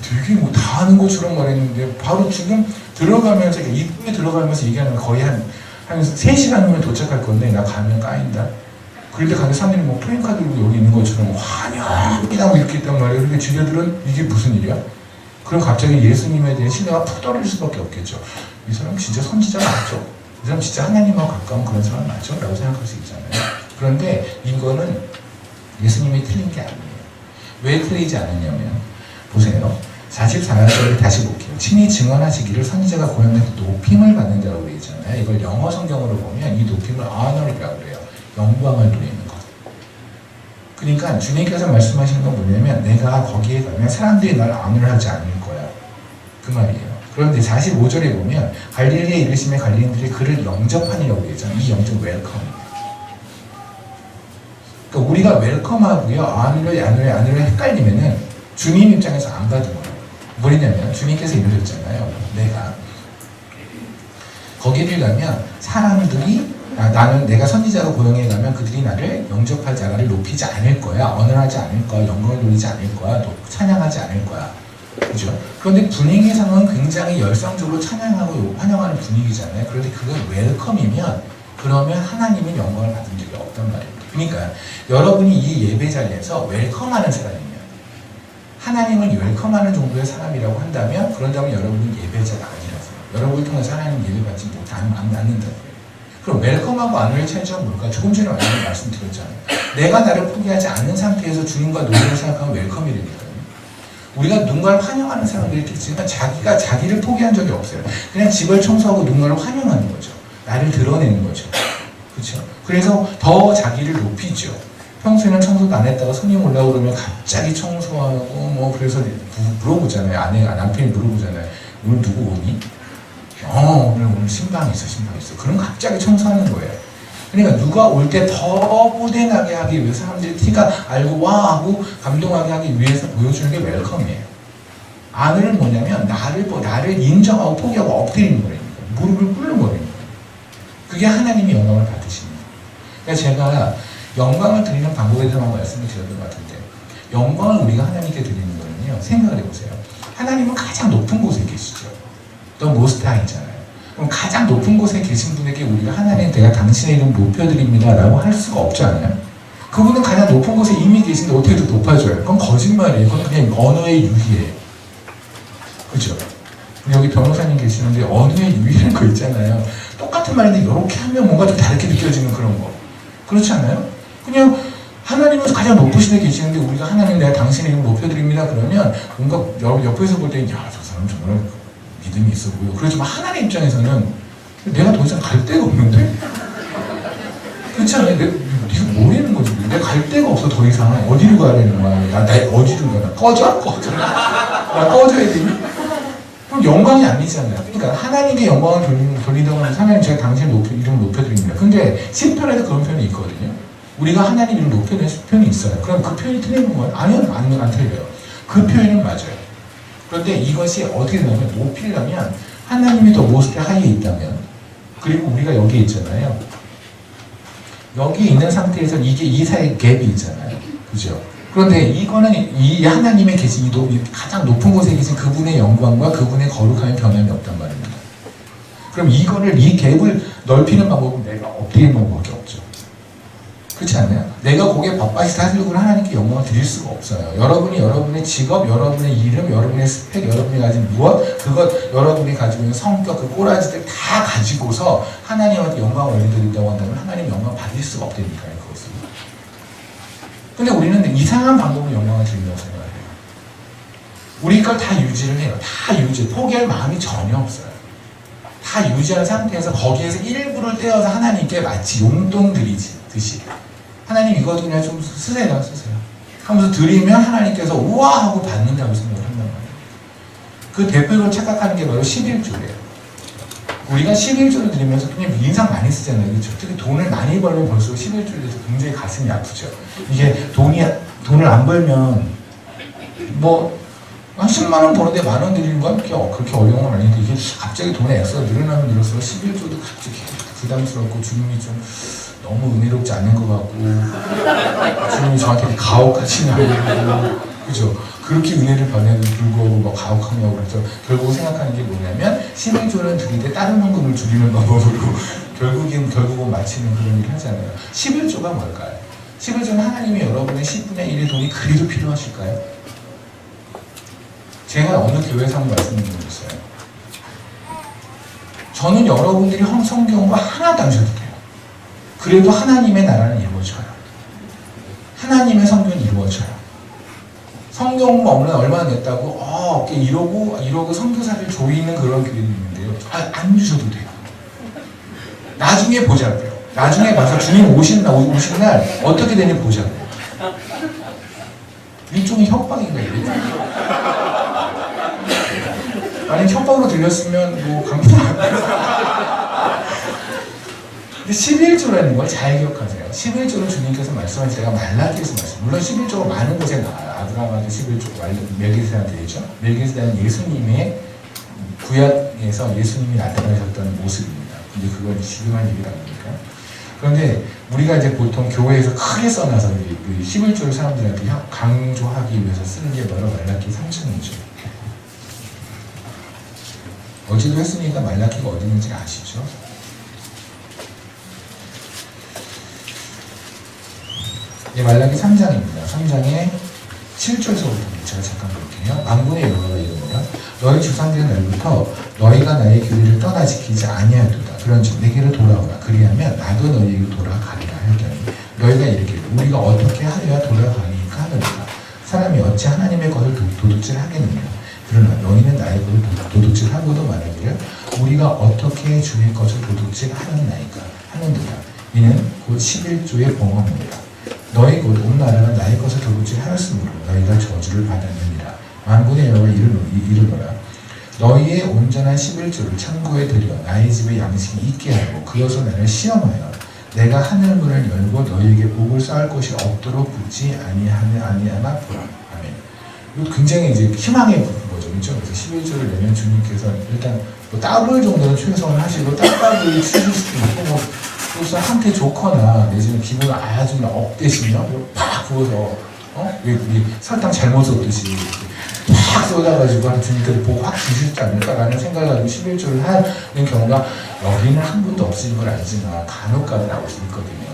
되게 뭐 다 아는 것처럼 말했는데 바로 지금 들어가면서 입구에 들어가면서 얘기하는 거 거의 한 3시간 후에 도착할 건데 나 가면 까인다. 그럴 때 가는 사람들이 뭐 프랭카 들고 여기 있는 것처럼 환영이다 뭐 이렇게 있단 말이에요. 그러니까 주자들은 이게 무슨 일이야? 그럼 갑자기 예수님에 대한 신뢰가 푹 떨어질 수밖에 없겠죠. 이 사람 진짜 선지자 맞죠? 이 사람 진짜 하나님하고 가까운 그런 사람 맞죠? 라고 생각할 수 있잖아요. 그런데 이거는 예수님이 틀린 게 아니에요. 왜 틀리지 않았냐면 보세요. 44절을 다시 볼게요. 친히 증언하시기를 선지자가 고향에서 높임을 받는다고 되어 있잖아요. 이걸 영어 성경으로 보면 이 높임을 honor이라고 그래요. 영광을 누리는 것. 그러니까 주님께서 말씀하시는 건 뭐냐면 내가 거기에 가면 사람들이 날 honor하지 않을 거야. 그 말이에요. 그런데 45절에 보면 갈릴리에 이르시며 갈릴리인들이 그를 영접하니라고 되어 있잖아요. 이 영접 웰컴. 그러니까 우리가 웰컴하고요, 아누를 헷갈리면은 주님 입장에서 안 받은 거예요. 뭐냐면 주님께서 이러셨잖아요. 내가 거기를 가면 사람들이 내가 선지자가 고향에 가면 그들이 나를 영접하지 나를 높이지 않을 거야, 언어하지 않을 거야, 영광을 누리지 않을 거야, 찬양하지 않을 거야. 그죠? 그런데 분위기상은 굉장히 열성적으로 찬양하고 환영하는 분위기잖아요. 그런데 그건 웰컴이면 그러면 하나님은 영광을 받은 적이 없단 말입니다. 그러니까 여러분이 이 예배 자리에서 웰컴하는 사람이면 하나님을 웰컴하는 정도의 사람이라고 한다면 그런다면 여러분은 예배자가 아니라서 여러분을 통해서 하나님 예배받지 않는다고요. 그럼 웰컴하고 아노의 차이점은 뭘까? 조금 전에 완전히 말씀드렸잖아요. 내가 나를 포기하지 않는 상태에서 주님과 노래를 생각하면 웰컴이라니까요. 우리가 누군가를 환영하는 사람들이 있지만 자기가 자기를 포기한 적이 없어요. 그냥 집을 청소하고 누군가를 환영하는 거죠. 나를 드러내는 거죠. 그렇죠? 그래서 더 자기를 높이죠. 평소에는 청소도 안 했다가 손님 올라오고 그러면 갑자기 청소하고 뭐 그래서 물어보잖아요. 남편이 물어보잖아요. 오늘 누구 오니? 오늘 신방이 있어. 그럼 갑자기 청소하는 거예요. 그러니까 누가 올 때 더 뽀대나게 하기 위해서 사람들이 티가 알고 와 하고 감동하게 하기 위해서 보여주는 게 웰컴이에요. 아들은 뭐냐면 나를 인정하고 포기하고 엎드리는 거예요. 무릎을 꿇는 거예요. 그게 하나님이 영광을 받으시는 거예요. 그러니까 제가 영광을 드리는 방법에 대해서 말씀을 드렸던 것 같은데 영광을 우리가 하나님께 드리는 거는요. 생각을 해보세요. 하나님은 가장 높은 곳에 계시죠. 또 모스트하이잖아요. 그럼 가장 높은 곳에 계신 분에게 우리가 하나님 내가 당신의 이름 높여드립니다 라고 할 수가 없지 않아요? 그분은 가장 높은 곳에 이미 계신데 어떻게 더 높아져요? 그건 거짓말이에요. 그건 그냥 언어의 유희예요. 그죠? 여기 변호사님 계시는데 언어의 유희라는 거 있잖아요. 똑같은 말인데 이렇게 하면 뭔가 좀 다르게 느껴지는 그런 거. 그렇지 않아요? 그냥 하나님은 가장 높으신 데 계시는데 우리가 하나님 내가 당신의 이름 높여드립니다 그러면 뭔가 옆에서 볼 때 야, 저 사람 정말 믿음이 있어 보여. 그렇지만 하나님 입장에서는 내가 더 이상 갈 데가 없는데? 그렇지 않아요? 네가 뭐 하는 거지? 내가 갈 데가 없어. 더 더 이상 어디로 가야 되는 거야? 나 어디로 가? 나 꺼져? 나 꺼져야 되니? 그럼 영광이 아니잖아요. 그러니까 하나님께 영광을 돌리다고 하면 하나님 제가 당신의 이름을 높여드립니다. 근데 시편에도 그런 표현이 있거든요. 우리가 하나님 이름을 높여드리는 표현이 있어요. 그럼 그 표현이 틀리는 거예요? 아니요, 안 틀려요. 그 표현은 맞아요. 그런데 이것이 어떻게 되냐면 높이려면 하나님이 더 모스트 하이에 있다면, 그리고 우리가 여기 있잖아요. 여기 있는 상태에서 이게 이 사이에 갭이 있잖아요. 그죠? 그런데 이거는 이 하나님의 계신 이 가장 높은 곳에 계신 그분의 영광과 그분의 거룩함의 변함이 없단 말입니다. 그럼 이 갭을 넓히는 방법은 내가 엎드리는 방법밖에 없죠. 그렇지 않나요? 내가 거기에 밥맛이 사실은 하나님께 영광을 드릴 수가 없어요. 여러분이 여러분의 직업, 여러분의 이름, 여러분의 스펙, 여러분이 가진 무엇, 그것 여러분이 가지고 있는 성격, 그 꼬라지들 다 가지고서 하나님한테 영광을 올려드린다고 한다면 하나님 영광 받을 수가 없다니까요. 그것은. 근데 우리는 이상한 방법으로 영광을 드린다고 생각해요. 우리 걸 다 유지를 해요. 다 포기할 마음이 전혀 없어요. 다 유지한 상태에서 거기에서 일부를 떼어서 하나님께 마치 용돈 드리듯이 하나님 이것도 그냥 좀 쓰세요. 하면서 드리면 하나님께서 우와 하고 받는다고 생각을 한단 말이에요. 그 대표적으로 착각하는 게 바로 11조예요. 우리가 11조를 드리면서 그냥 인상 많이 쓰잖아요. 그렇죠? 특히 돈을 많이 벌면 벌써 11조에 대해서 굉장히 가슴이 아프죠. 이게 돈을 안 벌면 뭐 한 10만 원 버는데 만 원 드리는 건 그렇게 어려운 건 아닌데, 이게 갑자기 돈의 액수가 늘어나면 늘어서 11조도 갑자기 부담스럽고 주님이 좀 너무 은혜롭지 않은 것 같고 주님이 저한테 가혹같이 나오고, 그죠? 그렇게 은혜를 받는데도 불구하고 막 가혹하냐고. 그래서 결국 생각하는 게 뭐냐면 11조는 드리되 다른 헌금을 줄이는 방법으로 결국은 마치는 그런 일을 하잖아요. 11조가 뭘까요? 11조는 하나님이 여러분의 10분의 1의 돈이 그리도 필요하실까요? 제가 어느 교회에서 한번 말씀드렸어요. 저는 여러분들이 성경과 하나도 안 줘도 돼요. 그래도 하나님의 나라는 이루어져요. 하나님의 성경은 이루어져요. 성경 없는 얼마 냈다고 이러고 선교사를 조이는 그런 교회도 있는데요. 안 주셔도 돼요. 나중에 보자고요. 나중에 봐서 주님 오신 날 어떻게 되는지 보자고요. 일종의 협박인가 이래요. 만약 협박으로 들렸으면 뭐 근데 11조라는 걸 잘 기억하세요. 11조는 주님께서 말씀하신 제가 말라기에서 물론 11조가 많은 곳에 나와요. 아브라함한테 11조, 멜기세한테 되죠. 멜기세는 예수님의 구약에서 예수님이 나타나셨던 모습입니다. 근데 그건 중요한 얘기다 보니까. 그런데 우리가 이제 보통 교회에서 크게 써놔서 11조를 사람들한테 강조하기 위해서 쓰는 게 바로 말라기 3장이죠. 어제도 했으니까 말라기가 어디 있는지 아시죠? 이 말라기 3장입니다. 3장의 7절서부터 제가 잠깐 볼게요. 만군의 여호와가 이르노라 너희 주상들의 날부터 너희가 나의 규례를 떠나 지키지 아니하도다. 그런즉 내게로 돌아오라. 그리하면 나도 너희에게로 돌아가리라 하더니 너희가 이르기를 우리가 어떻게 하여야 돌아가니까 하느니라. 사람이 어찌 하나님의 것을 도둑질하겠느냐. 그러나 너희는 나의 것을 도둑질하고도 말하기를 우리가 어떻게 주의 것을 도둑질하였나이까 하는도다. 이는 곧 11조의 봉헌입니다. 너희 곧 온 나라가 나의 것을 도둑질하였으므로 너희가 저주를 받았느니라. 만군의 여호와 이르노라 너희의 온전한 11조를 창고에 들여 나의 집에 양식이 있게 하고 그것을 나를 시험하여 내가 하늘 문을 열고 너희에게 복을 쌓을 것이 없도록 붙지 아니하나 보라. 아멘. 이거 굉장히 이제 희망의 거죠. 그렇죠? 그래서 11조를 내면 주님께서 일단 뭐 더블 정도는 최소한 하시고 딱딱을 치실 수도 있고 뭐 그래서 한테 좋거나 내지는 기분을 아주 업되시면 팍 부어서 우리 설탕 잘못 쏟듯이 팍 쏟아가지고 주님께서 복 확 주시지 않을까라는 생각을 가지고 11조를 하는 경우가 여기는 한 번도 없으신 걸 알지만 간혹가다 나올 수 있거든요.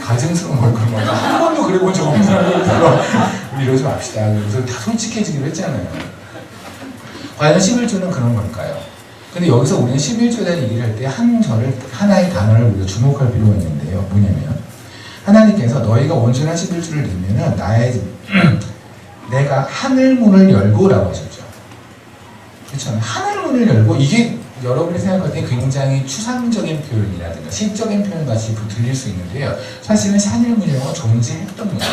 가증스러운 걸 그런 한 번도 그래 본 적 없는 사람들 우리 이러지 맙시다. 그래서 다 솔직해지기로 했잖아요. 과연 11조는 그런 걸까요? 근데 여기서 우리는 11조에 대한 얘기를 할 때 하나의 단어를 우리가 주목할 필요가 있는데요. 뭐냐면 하나님께서 너희가 온전한 11조를 내면은 내가 하늘문을 열고라고 하셨죠. 그렇죠? 하늘문을 열고 이게 여러분이 생각할 때 굉장히 추상적인 표현이라든가 시적인 표현 같이 들릴 수 있는데요. 사실은 하늘문이라고 존재했던 문이에요.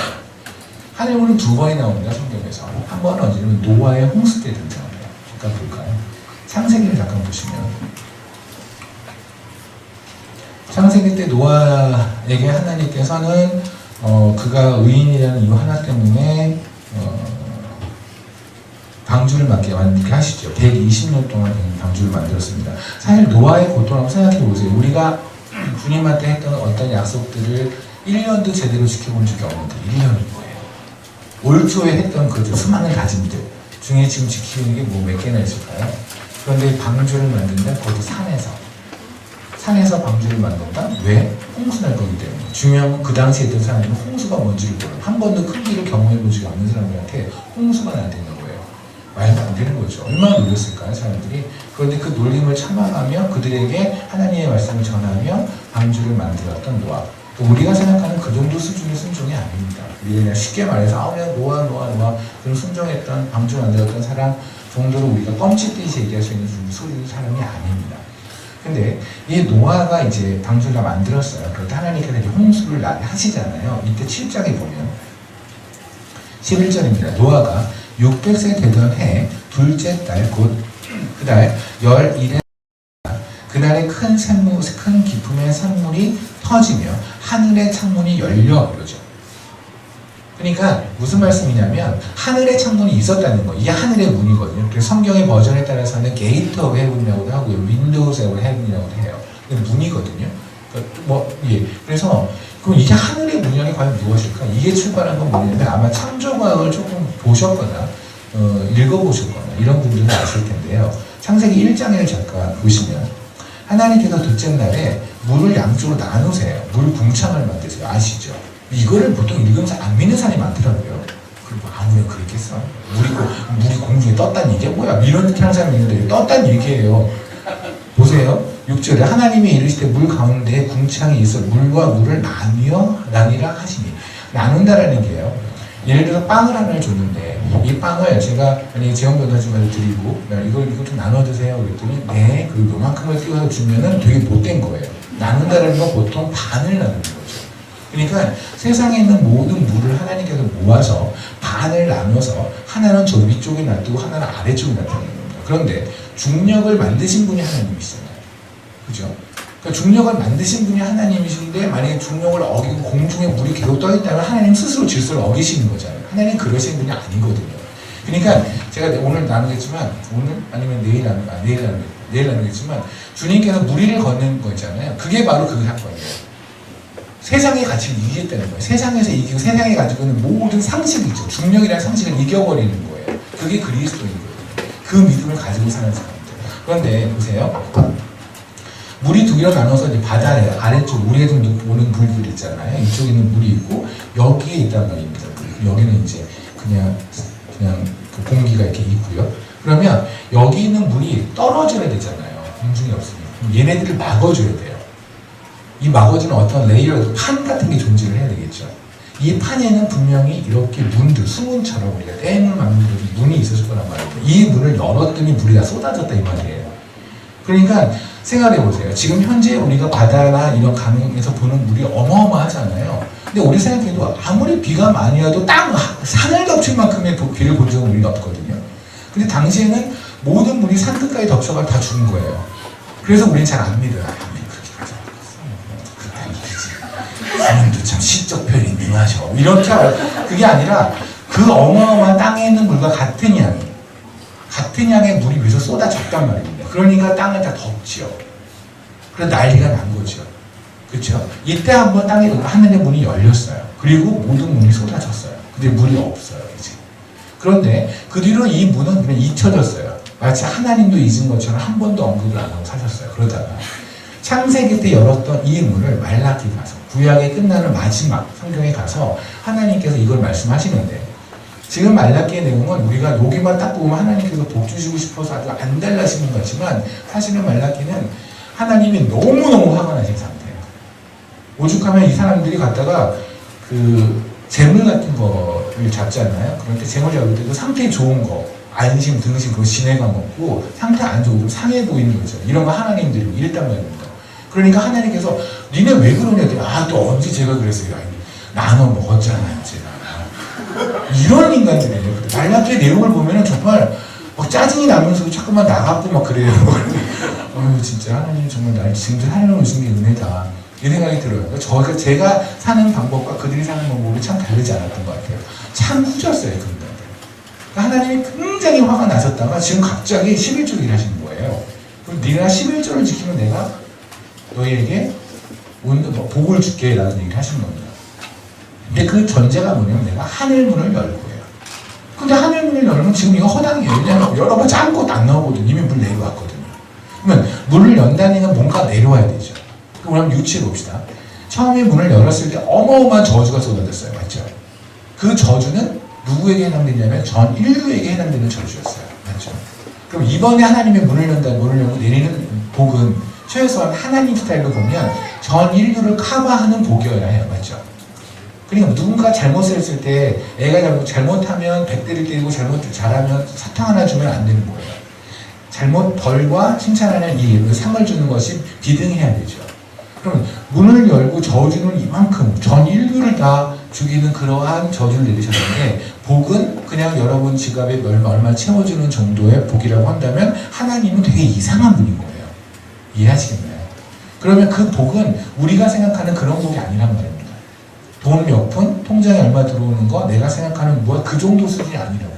하늘문은 두 번이 나옵니다. 성경에서. 한 번은 언제냐면 노아의 홍수 때 등장해요. 잠깐 볼까요? 창세기를 잠깐 보시면 창세기 때 노아에게 하나님께서는 그가 의인이라는 이유 하나 때문에 방주를 맡게 하시죠. 120년 동안 방주를 만들었습니다. 사실 노아의 고통을 생각해 보세요. 우리가 주님한테 했던 어떤 약속들을 1년도 제대로 지켜본 적이 없는데 1년인 거예요. 올 초에 했던 그 수많은 다짐들 중에 지금 지키는 게 뭐 몇 개나 있을까요? 그런데 방주를 만든다? 거기 산에서 방주를 만든다? 왜? 홍수 날 거기 때문에. 중요한 건 그 당시에 있던 사람들은 홍수가 뭔지를 몰라요. 한 번도 큰 길을 경험해 보지 않는 사람들한테 홍수가 난다는 거예요. 말도 안 되는 거죠. 얼마나 놀랐을까요, 사람들이? 그런데 그 놀림을 참아가며 그들에게 하나님의 말씀을 전하며 방주를 만들었던 노아. 또 우리가 생각하는 그 정도 수준의 순종이 아닙니다. 우리가 그냥 쉽게 말해서 그냥 노아 그런 순종했던 방주 만들었던 사람 정도로 우리가 껌칫듯이 얘기할 수 있는 소리 사람이 아닙니다. 근데 이 노아가 이제 방주를 다 만들었어요. 그럴 때 하나님께서 이제 홍수를 하시잖아요. 이때 7장에 보면 11절입니다. 노아가 600세 되던 해 둘째 달 곧 그달 11일 그날에 큰 기품의 샘물이 터지며 하늘의 창문이 열려 이러죠. 그러니까 무슨 말씀이냐면 하늘의 창문이 있었다는 거. 이게 하늘의 문이거든요. 그래서 성경의 버전에 따라서는 게이트 오브 헤븐이라고도 하고요. 윈도우즈 오브 헤븐이라고도 해요. 문이거든요. 그래서 그럼 이게 하늘의 문양이 과연 무엇일까? 이게 출발한 건 뭐냐면 아마 창조과학을 조금 보셨거나 읽어보셨거나 이런 분들은 아실 텐데요. 창세기 1장을 잠깐 보시면 하나님께서 둘째 날에 물을 양쪽으로 나누세요. 물 궁창을 만드세요. 아시죠? 이거를 보통 읽으면서 안 믿는 사람이 많더라고요. 그리고 아무렴 그랬겠어. 물이 공중에 떴다는 얘기가 뭐야? 이런 듯 하는 사람이 있는데 떴다는 얘기예요. 보세요. 6절에 하나님이 이르시되 물 가운데 궁창이 있어 물과 물을 나뉘라 하시니 나눈다라는 게요. 예를 들어서 빵을 하나를 줬는데 이 빵을 제가 만약에 재원변호사님한테 드리고 이거 좀 나눠 드세요 그랬더니 네 그리고 요만큼을 띄워서 주면은 되게 못된 거예요. 나눈다라는 건 보통 반을 나누는 거죠. 그러니까 세상에 있는 모든 물을 하나님께서 모아서 반을 나눠서 하나는 저 위쪽에 놔두고 하나는 아래쪽에 놔두는 겁니다. 그런데 중력을 만드신 분이 하나님이시잖아요. 그죠? 그러니까 중력을 만드신 분이 하나님이신데 만약에 중력을 어기고 공중에 물이 계속 떠있다면 하나님 스스로 질서를 어기시는 거잖아요. 하나님 그러시는 분이 아니거든요. 그러니까 제가 오늘 나누겠지만 오늘 아니면 내일 나누겠지만 주님께서 무리를 걷는 거잖아요. 그게 바로 그 사건이에요. 세상의 가치를 이기겠다는 거예요. 세상에서 이기고 세상이 가지고 있는 모든 상식이죠. 중력이라는 상식을 이겨버리는 거예요. 그게 그리스도인 거예요. 그 믿음을 가지고 사는 사람들. 그런데 보세요. 물이 두 개로 나눠서 이제 바다 아래쪽 우리가 보는 물들 있잖아요. 이쪽에 있는 물이 있고 여기에 있단 말입니다. 여기는 이제 그냥 그 공기가 이렇게 있고요. 그러면 여기 있는 물이 떨어져야 되잖아요. 공중에 없으면. 얘네들을 막아줘야 돼요. 이 막아주는 어떤 레이어, 판 같은 게 존재를 해야 되겠죠. 이 판에는 분명히 이렇게 문들, 수문처럼 우리가 댐을 막는 문이 있었을 거란 말이에요. 이 문을 열었더니 물이 다 쏟아졌다 이 말이에요. 그러니까 생각해 보세요. 지금 현재 우리가 바다나 이런 강에서 보는 물이 어마어마하잖아요. 근데 우리 생각해도 아무리 비가 많이 와도 딱 산을 덮칠 만큼의 비를 본 적은 우리는 없거든요. 근데 당시에는 모든 물이 산 끝까지 덮쳐가 다 죽은 거예요. 그래서 우리는 잘 안 믿어요. 하나님도 참 시적 표현이 능하셔. 이렇게 그게 아니라 그 어마어마한 땅에 있는 물과 같은 양의 물이 위에서 쏟아졌단 말입니다. 그러니까 땅을 다 덮지요. 그래서 난리가 난 거죠. 그렇죠? 이때 한번 땅에 하늘의 문이 열렸어요. 그리고 모든 문이 쏟아졌어요. 근데 물이 없어요 이제. 그런데 그 뒤로 이 문은 그냥 잊혀졌어요. 마치 하나님도 잊은 것처럼 한 번도 언급을 안 하고 사셨어요. 그러다가 창세기 때 열었던 이 문을 말라기 가서 구약이 끝나는 마지막 성경에 가서 하나님께서 이걸 말씀하시는데 지금 말라기의 내용은 우리가 여기만 딱 보면 하나님께서 복 주시고 싶어서 아주 안 달라지는 거지만 사실은 말라기는 하나님이 너무너무 화가 나신 상태예요. 오죽하면 이 사람들이 갔다가 그 재물 같은 거를 잡잖아요. 그럴 때 재물 잡을 때도 상태 좋은 거 안심, 등심, 그거 진해가 먹고 상태 안 좋고 상해 보이는 거죠. 이런 거 하나님들이 이랬단 말입니다. 그러니까 하나님께서 니네 왜 그러냐 했더니 또 언제 제가 그랬어요. 나눠 먹었잖아요, 제가. 이런 인간들이에요. 말라기의 내용을 보면은 정말 막 짜증이 나면서도 자꾸만 나가고 막 그래요. 진짜 하나님 정말 날 지금 살려놓으신 게 은혜다. 이 생각이 들어요. 제가 사는 방법과 그들이 사는 방법이 참 다르지 않았던 것 같아요. 참 후졌어요, 그분들. 하나님이 굉장히 화가 나셨다가 지금 갑자기 11조를 일하시는 거예요. 그럼 네가 11조를 지키면 내가 너희에게 복을 줄게 라는 얘기를 하시는 겁니다. 근데 그 전제가 뭐냐면 내가 하늘 문을 열 거예요. 근데 하늘 문을 열면 지금 이거 허당이에요. 왜냐하면 열어봤자 아무것도 안 나오거든요. 이미 물 내려왔거든요. 그러면 문을 연다는 건 뭔가 내려와야 되죠. 그럼 우리 한번 유추해 봅시다. 처음에 문을 열었을 때 어마어마한 저주가 쏟아졌어요. 맞죠? 그 저주는 누구에게 해당되냐면 전 인류에게 해당되는 저주였어요. 맞죠? 그럼 이번에 하나님의 문을 열고 내리는 복은 최소한 하나님 스타일로 보면 전 인류를 커버하는 복이어야 해요. 맞죠? 그러니까 누군가 잘못을 했을 때 애가 잘못하면 100대를 때리고 잘하면 사탕 하나 주면 안 되는 거예요. 잘못 벌과 칭찬하는 이 상을 주는 것이 비등해야 되죠. 그럼 문을 열고 저주는 이만큼 전 인류를 다 죽이는 그러한 저주를 내리셨는데 복은 그냥 여러분 지갑에 얼마 채워주는 정도의 복이라고 한다면 하나님은 되게 이상한 분인 거예요. 이해하시겠나요? 그러면 그 복은 우리가 생각하는 그런 복이 아니란 말입니다. 돈 몇 푼, 통장에 얼마 들어오는 거, 내가 생각하는 그 정도 수준이 아니라고.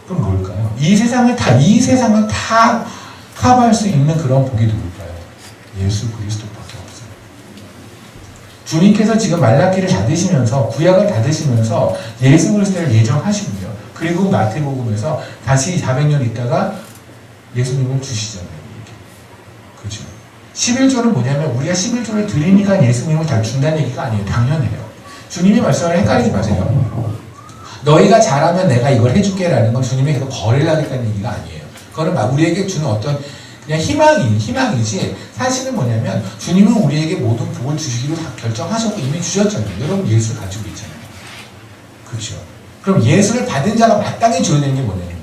그럼 뭘까요? 이 세상을 다 커버할 수 있는 그런 복이 누굴까요? 예수 그리스도밖에 없어요. 주님께서 지금 말라기를 닫으시면서 구약을 닫으시면서 예수 그리스도를 예정하시고요. 그리고 마태복음에서 다시 400년 있다가 예수님을 주시잖아요. 그렇죠? 11조는 뭐냐면 우리가 11조를 드리니까 예수님을 다 준다는 얘기가 아니에요. 당연해요. 주님이 말씀을 헷갈리지 마세요. 너희가 잘하면 내가 이걸 해줄게 라는 건 주님이 계속 거래를 하겠다는 얘기가 아니에요. 그거는 우리에게 주는 어떤 그냥 희망이지 사실은 뭐냐면 주님은 우리에게 모든 복을 주시기로 다 결정하셨고 이미 주셨잖아요. 여러분 예수를 가지고 있잖아요. 그렇죠? 그럼 예수를 받은 자가 마땅히 줘야 되는 게 뭐냐는 거예요.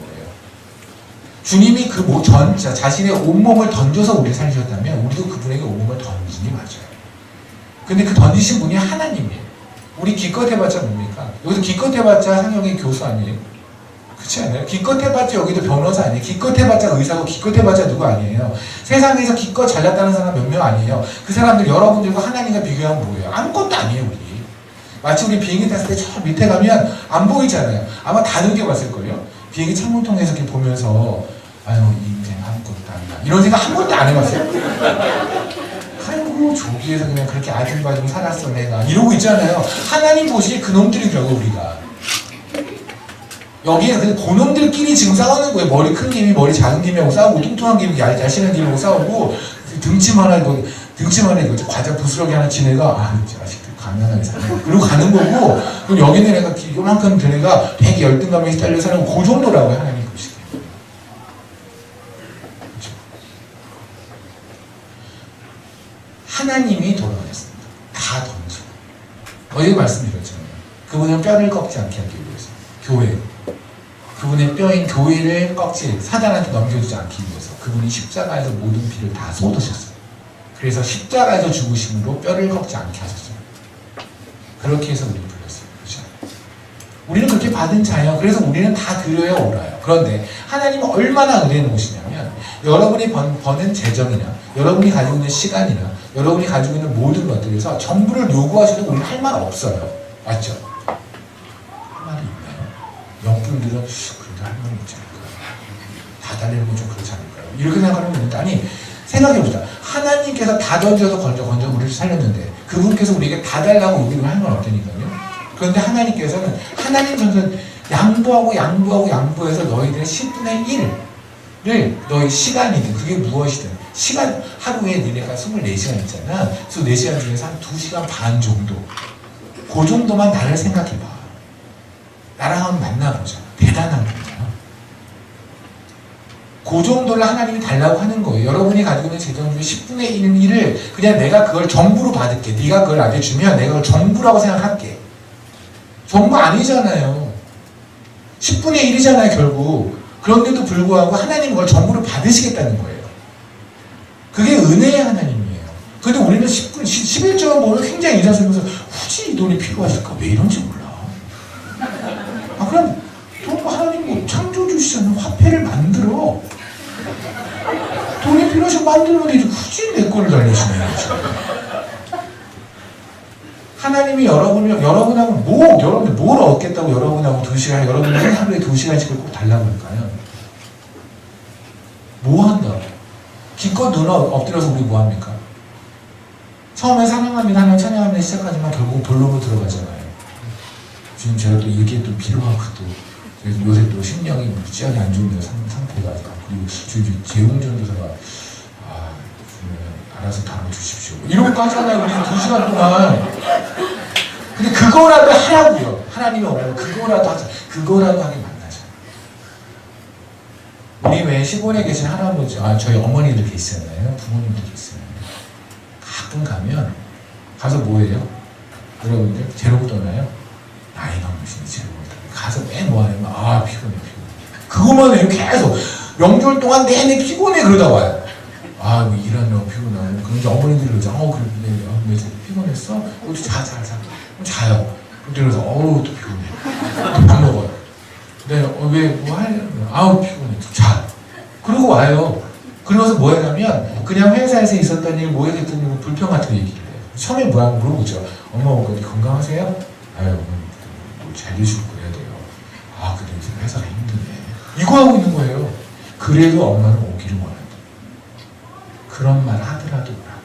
주님이 자신의 온몸을 던져서 우리를 살리셨다면 우리도 그분에게 온몸을 던지는 게 맞아요. 근데 그 던지신 분이 하나님이에요. 우리 기껏 해봤자 뭡니까? 여기서 기껏 해봤자 상영의 교수 아니에요? 그렇지 않아요? 기껏 해봤자 여기도 변호사 아니에요? 기껏 해봤자 의사고 기껏 해봤자 누구 아니에요? 세상에서 기껏 잘났다는 사람 몇 명 아니에요? 그 사람들 여러분들과 하나님과 비교하면 뭐예요? 아무것도 아니에요 우리. 마치 우리 비행기 탔을 때 저 밑에 가면 안 보이잖아요. 아마 다 느껴봤을걸요? 비행기 창문 통해서 이렇게 보면서 아유 인생 아무것도 아니다 이런 생각 한 번도 안 해봤어요? 아이고 저기에서 그냥 그렇게 아들바둥 살았어 내가 이러고 있잖아요. 하나님 보시기에 그놈들이더라고 우리가. 여기에 그냥 그놈들끼리 지금 싸우는 거예요. 머리 큰 김이 머리 작은 김이하고 싸우고 뚱뚱한 김이 얄씬한 김하고 싸우고 등치만 하고 과자 부스러기 하나 지내가 자식들 가난하게 사네 그러고 가는 거고 그럼 여기는 애가 요만큼 된 애가 되게 열등감에 시달려 사는 그 정도라고요. 하나님 보시기에. 그렇죠? 하나님이 돌아가셨습니다. 다 던지고. 어제 말씀드렸잖아요. 그분은 뼈를 꺾지 않게 하기 위해서. 교회. 그분의 뼈인 교회를 꺾지 사단한테 넘겨주지 않기 위해서 그분이 십자가에서 모든 피를 다 쏟으셨어요. 그래서 십자가에서 죽으심으로 뼈를 꺾지 않게 하셨어요. 그렇게 해서 우리를 불렀어요. 그렇죠? 우리는 그렇게 받은 자예요. 그래서 우리는 다 드려야 옳아요. 그런데 하나님은 얼마나 은혜 놓으시냐면 여러분이 버는 재정이나 여러분이 가지고 있는 시간이나 여러분이 가지고 있는 모든 것들에서 전부를 요구하셔도 우리는 할 말 없어요. 맞죠? 할 말이 있나요? 영분들은 그래도 할 말이 있지 않을까요? 다 달리는 건 좀 그렇지 않을까요? 이렇게 생각하면 되는데 아니 생각해봅시다. 하나님께서 다 던져서 건져 우리를 살렸는데 그분께서 우리에게 다 달라고 요구를 할 말 없다니까요. 그런데 하나님께서는 하나님 전선 양보해서 너희들의 10분의 1을 너희 시간이든 그게 무엇이든 시간 하루에 너네가 24시간 있잖아. 24시간 중에서 한 2시간 반 정도 그 정도만 나를 생각해봐. 나랑 한번 만나보자. 대단한 거야. 그 정도를 하나님이 달라고 하는 거예요. 여러분이 가지고 있는 재정 중에 10분의 1을 그냥 내가 그걸 전부로 받을게. 네가 그걸 나한테 주면 내가 그걸 전부라고 생각할게. 전부 아니잖아요. 10분의 1이잖아요, 결국. 그런데도 불구하고 하나님은 그걸 전부를 받으시겠다는 거예요. 그게 은혜의 하나님이에요. 근데 우리는 11조만 보면 굉장히 인사스러워서 굳이 이 돈이 필요하실까? 왜 이런지 몰라. 아, 그럼 또 하나님 뭐 창조주시잖아요. 화폐를 만들어. 돈이 필요하시면 만들면 되지. 굳이 내 거를 달래시는 거죠. 하나님이 여러분하고 여러분들 뭘 얻겠다고 여러분하고 2시간, 여러분들 하루에 2시간씩을 꼭 달라고 할까요? 뭐 한다? 기껏 눈 엎드려서 우리 뭐 합니까? 처음에 사랑합니다, 하나님 찬양합니다 시작하지만 결국 본론으로 들어가잖아요. 지금 제가 또 이게 또 필요하고 또 요새 또 심령이 무지하게 안 좋은 상태가 그리고 재웅 전도사가 알아서 다뤄주십시오 이러고 하잖아요. 우리 2시간 동안. 근데 그거라도 하라고요. 하나님이 원하는 그거라도 하자. 그거라도 하게 만나자. 우리 왜 시골에 계신 할아버지, 저희 어머니들 계시잖아요. 부모님들 계시잖아요. 가끔 가면 가서 뭐해요? 여러분들 재롱 떠나요? 나이가 무슨 재롱 떠나요? 가서 맨 뭐하냐면 피곤해. 그것만 해요. 계속 명절 동안 내내 피곤해 그러다 와요. 뭐 일하느라고 피곤하고. 그런데 어머니들이 그러죠. 왜 피곤했어? 자. 자요. 그래서 또 피곤해. 밥 먹어요. 네, 왜 뭐 하려면 피곤해. 자. 그러고 와요. 그러면서 뭐 하냐면 그냥 회사에서 있었던 일, 뭐 했던 일, 불평 같은 거 얘기를 해요. 처음에 뭐라고 물어보죠. 엄마 어머니 건강하세요? 어머니 잘 드시고 그래야 돼요. 근데 요새 회사가 힘드네. 이거 하고 있는 거예요. 그래도 엄마는 오기를 원한다. 그런 말 하더라도 오라고.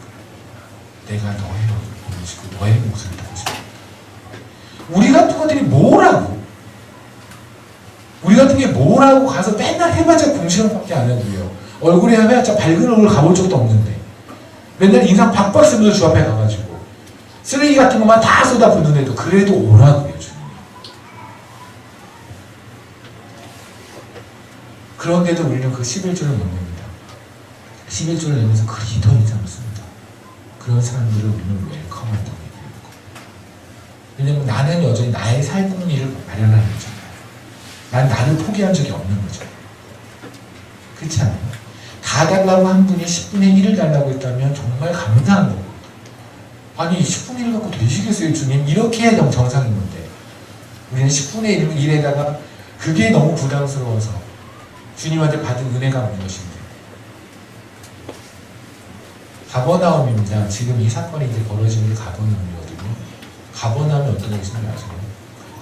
내가 너의 얼굴 보고 싶고 너의 목소리 듣고 싶어. 우리 같은 것들이 뭐라고? 우리 같은 게 뭐라고 가서 맨날 해봤자 궁시렁밖에 안 해도요. 얼굴에 해봤자 밝은 얼굴 가볼 적도 없는데 맨날 인상 박박 쓰면서 주 앞에 가가지고 쓰레기 같은 것만 다 쏟아붓는데도 그래도 오라고요. 주님이. 그런데도 우리는 그 11조를 못 냅니다. 11조를 내면서 그리 더 인상을 씁니다. 그런 사람들을 우리는 웰컴한다고 얘기하는 거예요. 왜냐면 나는 여전히 나의 삶의 일을 마련하는 거잖아요. 난 나를 포기한 적이 없는 거죠. 그렇지 않아요? 다 달라고 한 분이 10분의 1을 달라고 했다면 정말 감사한 거고. 아니 10분의 1 갖고 되시겠어요 주님? 이렇게 해야 정상인 건데 우리는 10분의 1에다가 그게 너무 부담스러워서 주님한테 받은 은혜가 없는 것인데. 가버나움입니다. 지금 이 사건이 이제 벌어지는 게 가버나움이거든요. 가버나움이 어떤 곳인지 아세요?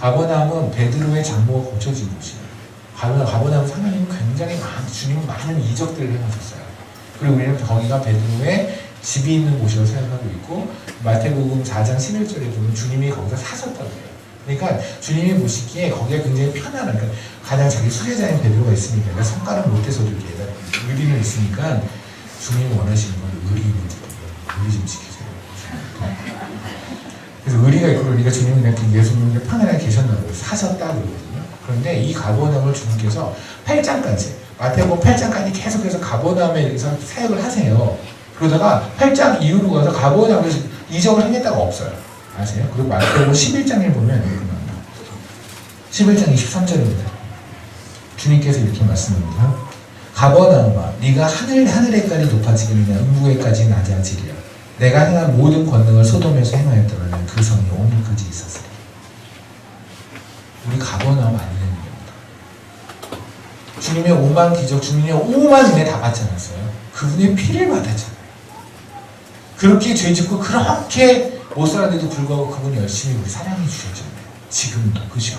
가버나움은 베드로의 장모가 고쳐진 곳이에요. 가버나움 하나님은 굉장히 주님은 많은 이적들을 해놓으셨어요. 그리고 우리는 거기가 베드로의 집이 있는 곳이라고 생각하고 있고 마태복음 4장 11절에 보면 주님이 거기서 사셨다고 해요. 그러니까 주님이 보시기에 거기가 굉장히 편안한, 그러니까 가장 자기 수제자인 베드로가 있으니까 그러니까 성깔은 못해서도 이렇게 의리는 있으니까 주님이 원하시는 건 의리 좀 지키세요. 그래서 의리가 있고 그러니까 주님은 그냥 예수님이 편안하게 계셨다고 사셨다 그러거든요. 그런데 이 가버나움을 주님께서 8장까지 마태복음 8장까지 계속해서 가버나움에서 사역을 하세요. 그러다가 8장 이후로 가서 가버나움에서 이적을 행했다가 없어요. 아세요? 그리고 마태복음 11장에 보면 이렇게 나옵니다. 11장 23절입니다. 주님께서 이렇게 말씀합니다. 가버나움아 네가 하늘에까지 높아지겠느냐 음부에까지 낮아지리라. 내가 행한 모든 권능을 소돔에서 행하였다면 그 성이 오늘까지 있었으리. 우리 가버나움 아니는 겁니다. 주님의 5만 기적, 주님의 5만 은혜 다 받지 않았어요? 그분의 피를 받았잖아요. 그렇게 죄짓고 그렇게 못 살았는데도 불구하고 그분이 열심히 우리 사랑해 주셨잖아요. 지금도 그죠?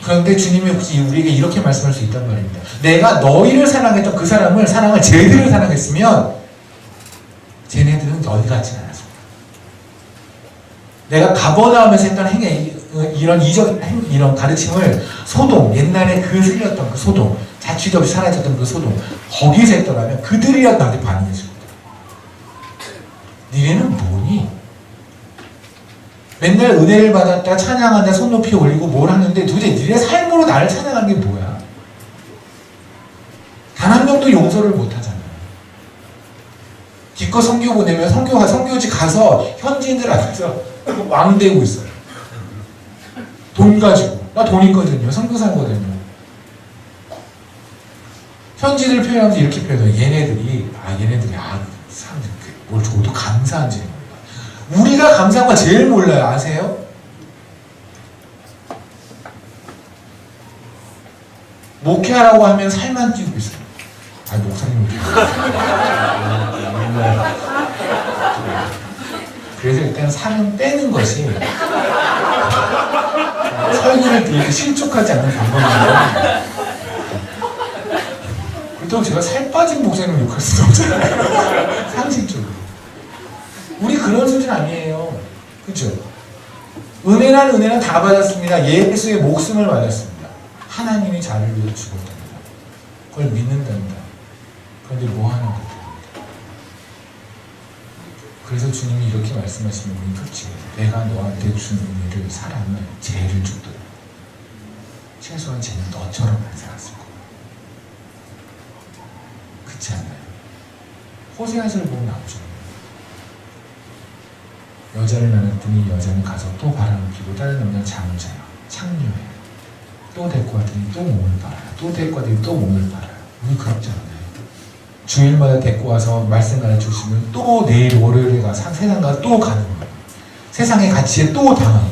그런데 주님이 혹시 우리에게 이렇게 말씀할 수 있단 말입니다. 내가 너희를 사랑했던 그 사람을 쟤들을 사랑했으면 쟤네들은 너희 같지는 않았습니다. 내가 가버나움에서 했던 이런 이런 가르침을 소돔, 옛날에 그 틀렸던 그 소돔, 자취도 없이 사라졌던 그 소돔, 거기서 했더라면 그들이라도 나한테 반응했을 거다. 니네는 뭐니? 맨날 은혜를 받았다, 찬양한다, 손 높이 올리고 뭘 하는데 도대체 니네 삶으로 나를 찬양하는 게 뭐야? 단 한 명도 용서를 못 하잖아요. 기껏 선교 보내면 선교지 가서 현지인들 앞에서 왕되고 있어요. 돈 가지고. 나 돈 있거든요. 선교사거든요. 현지를 표현하면서 이렇게 표현해요. 얘네들이 사람들이 뭘 줘도 감사한지 몰라. 우리가 감사한 거 제일 몰라요. 아세요? 목회하라고 하면 살만 찌고 있어요. 아니 목사님 그래서 일단 살은 빼는 것이 설교를 들을 실족하지 않는 방법입니다. 그렇다고 제가 살 빠진 목사님을 욕할 수도 없잖아요. 상식적으로. 우리 그런 수준 아니에요. 그렇죠? 은혜는 다 받았습니다. 예수의 목숨을 받았습니다. 하나님이 자를 위해 죽었답니다. 그걸 믿는답니다. 그런데 뭐 하는 겁니다. 그래서 주님이 이렇게 말씀하시면 우리 끝이에요. 내가 너한테 준 은혜를 사람을 죄를 줬더라. 최소한 쟤는 너처럼 안 살았을 거야. 그렇지 않나요? 호세아서를 보면 나오죠. 여자를 만났더니 여자는 가서 또 바람을 피고 다른 남자는 잠을 자요. 창녀해. 또 데리고 왔더니 또 몸을 빨아요. 또 데리고 왔더니 또 몸을 빨아요. 우리 그렇지 않나요? 주일마다 데리고 와서 말씀 가르쳐주시면 또 내일 월요일에 가서 세상 가서 또 가는 거예요. 세상의 가치에 또 당하고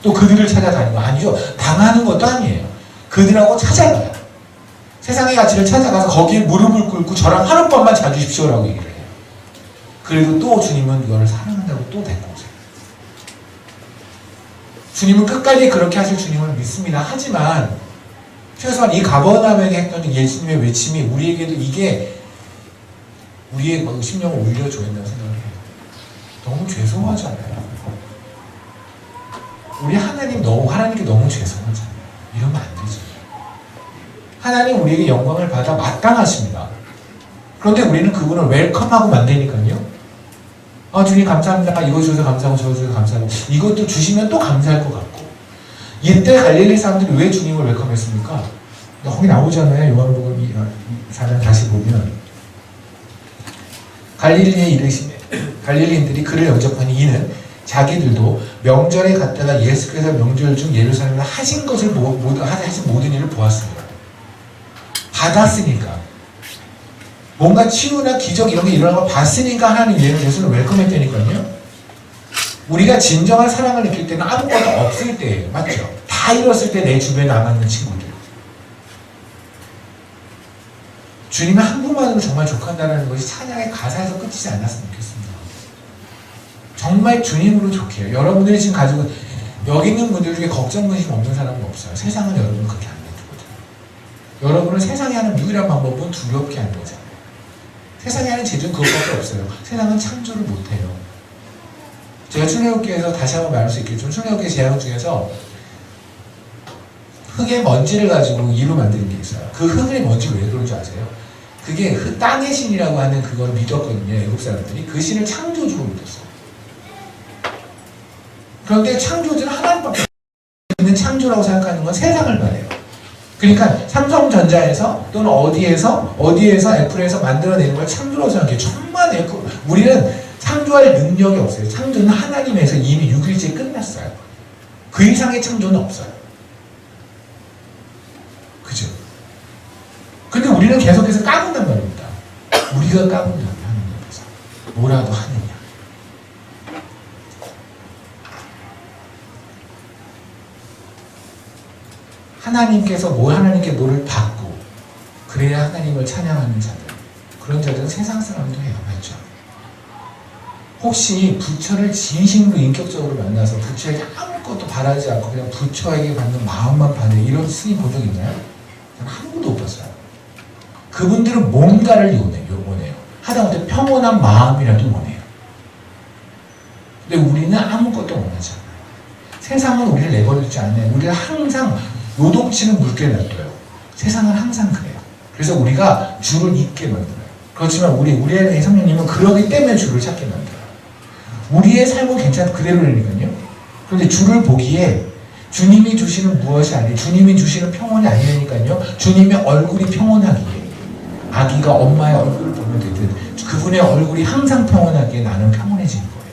또 그들을 찾아다니고 아니죠. 당하는 것도 아니에요. 그들하고 찾아가요. 세상의 가치를 찾아가서 거기에 무릎을 꿇고 저랑 하룻밤만 자주십시오라고 얘기를 해요. 그리고 또 주님은 너를 사랑한다고 또 데리고 오세요. 주님은 끝까지 그렇게 하실 주님을 믿습니다. 하지만 최소한 이 가버나움에게 했던 예수님의 외침이 우리에게도 이게 우리의 심령을 울려줘야 된다고 생각을 해요. 너무 죄송하잖아요. 우리 하나님께 너무 죄송하잖아요. 이러면 안 되죠. 하나님 우리에게 영광을 받아 마땅하십니다. 그런데 우리는 그분을 웰컴하고 만드니까요. 주님 감사합니다. 이거 주셔서 감사하고 저거 주셔서 감사하고 이것도 주시면 또 감사할 것 같고. 이때 갈릴리 사람들이 왜 주님을 웰컴했습니까? 거기 나오잖아요. 요한복음 4장 다시 보면 갈릴리인들이 그를 영접하니 이는 자기들도 명절에 갔다가 예수께서 명절 중 예루살렘에 하신 것을 하신 모든 일을 보았습니다. 받았으니까 뭔가 치유나 기적 이런 게 일어나는 걸 봤으니까 하나님 예수를 웰컴했다니까요. 우리가 진정한 사랑을 느낄 때는 아무것도 없을 때예요. 맞죠? 다 잃었을 때 내 주변에 남아있는 친구들. 주님의 한 분만으로 정말 족한다는 것이 찬양의 가사에서 끝이지 않았으면 좋겠습니다. 정말 주님으로 족해요. 여러분들이 지금 가지고 여기 있는 분들 중에 걱정 근심 없는 사람은 없어요. 세상은 여러분 그렇게 안 해주거든요. 여러분은 세상이 하는 유일한 방법은 두렵게 하는 거잖아요. 세상이 하는 제주는 그것밖에 없어요. 세상은 창조를 못해요. 제가 출애굽기에서 다시 한번 말할 수 있겠지만 출애굽기 제약 중에서 흙의 먼지를 가지고 이로 만드는 게 있어요. 그 흙의 먼지가 왜 그런 줄 아세요? 그게 땅의 신이라고 하는 그걸 믿었거든요. 애국 사람들이. 그 신을 창조주로 믿었어요. 그런데 창조주는 하나님밖에 있는 창조라고 생각하는 건 세상을 말해요. 그러니까 삼성전자에서 또는 어디에서 애플에서 만들어내는 걸 창조라고 생각해요. 천만에 우리는 창조할 능력이 없어요. 창조는 하나님에서 이미 6일째 끝났어요. 그 이상의 창조는 없어요. 그죠? 근데 우리는 계속해서 까분단 말입니다. 우리가 까분다면 하나님께서 뭐라도 하느냐. 하나님께서 하나님께 뭐를 받고 그래야 하나님을 찬양하는 자들, 그런 자들은 세상 사람도 해요. 맞죠? 혹시 부처를 진심으로 인격적으로 만나서 부처에게 아무것도 바라지 않고 그냥 부처에게 받는 마음만 받는 이런 스님 본 적 있나요? 저는 한 번도 못 봤어요. 그분들은 뭔가를 원해요. 하다못해 평온한 마음이라도 원해요. 근데 우리는 아무것도 원하지 않아요. 세상은 우리를 내버려두지 않아요. 우리는 항상 요동치는 물결을 놔둬요. 세상은 항상 그래요. 그래서 우리가 주를 잊게 만들어요. 그렇지만 우리의 성령님은 그러기 때문에 주를 찾게 만들어요. 우리의 삶은 괜찮아 그대로라니까요. 그런데 주를 보기에 주님이 주시는 무엇이 아니에요. 주님이 주시는 평온이 아니라니까요. 주님의 얼굴이 평온하기에 아기가 엄마의 얼굴을 보면 되듯 그분의 얼굴이 항상 평온하기에 나는 평온해지는 거예요.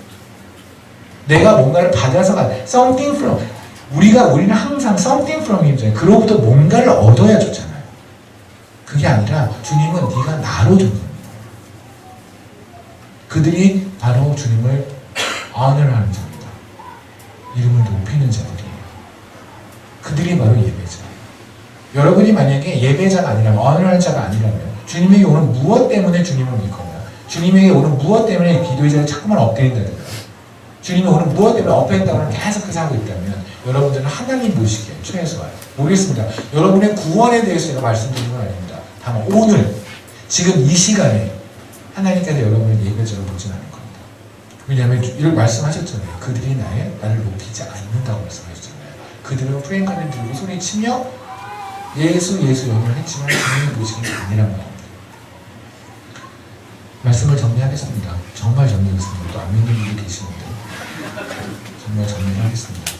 내가 뭔가를 받아서 something from 우리는 항상 something from him잖아요. 그로부터 뭔가를 얻어야 좋잖아요. 그게 아니라 주님은 네가 나로 준 겁니다. 그들이 바로 주님을 honor하는 자입니다. 이름을 높이는 자들이에요. 그들이 바로 예배자. 여러분이 만약에 예배자가 아니라면, honor하는 자가 아니라면 주님에게 오는 무엇 때문에 주님을 믿거나 주님에게 오는 무엇 때문에 기도의 자리에 자꾸만 엎드린다든가 주님이 오는 무엇 때문에 엎드린다고 계속 그 하고 있다면 여러분들은 하나님 보시기에 최소한 모르겠습니다. 여러분의 구원에 대해서 제가 말씀드리는 건 아닙니다. 다만 오늘 지금 이 시간에 하나님께서 여러분을 예배자로 보진 않을 겁니다. 왜냐하면 이런 말씀하셨잖아요. 그들이 나를 높이지 않는다고 말씀하셨잖아요. 그들은 프랭카를 들고 소리치며 예수 연을 했지만 주님이 보시기는 아니란 말입니다. 말씀을 정리하겠습니다. 정말 정리하겠습니다. 또 안 믿는 분이 계시는데 정말 정리하겠습니다.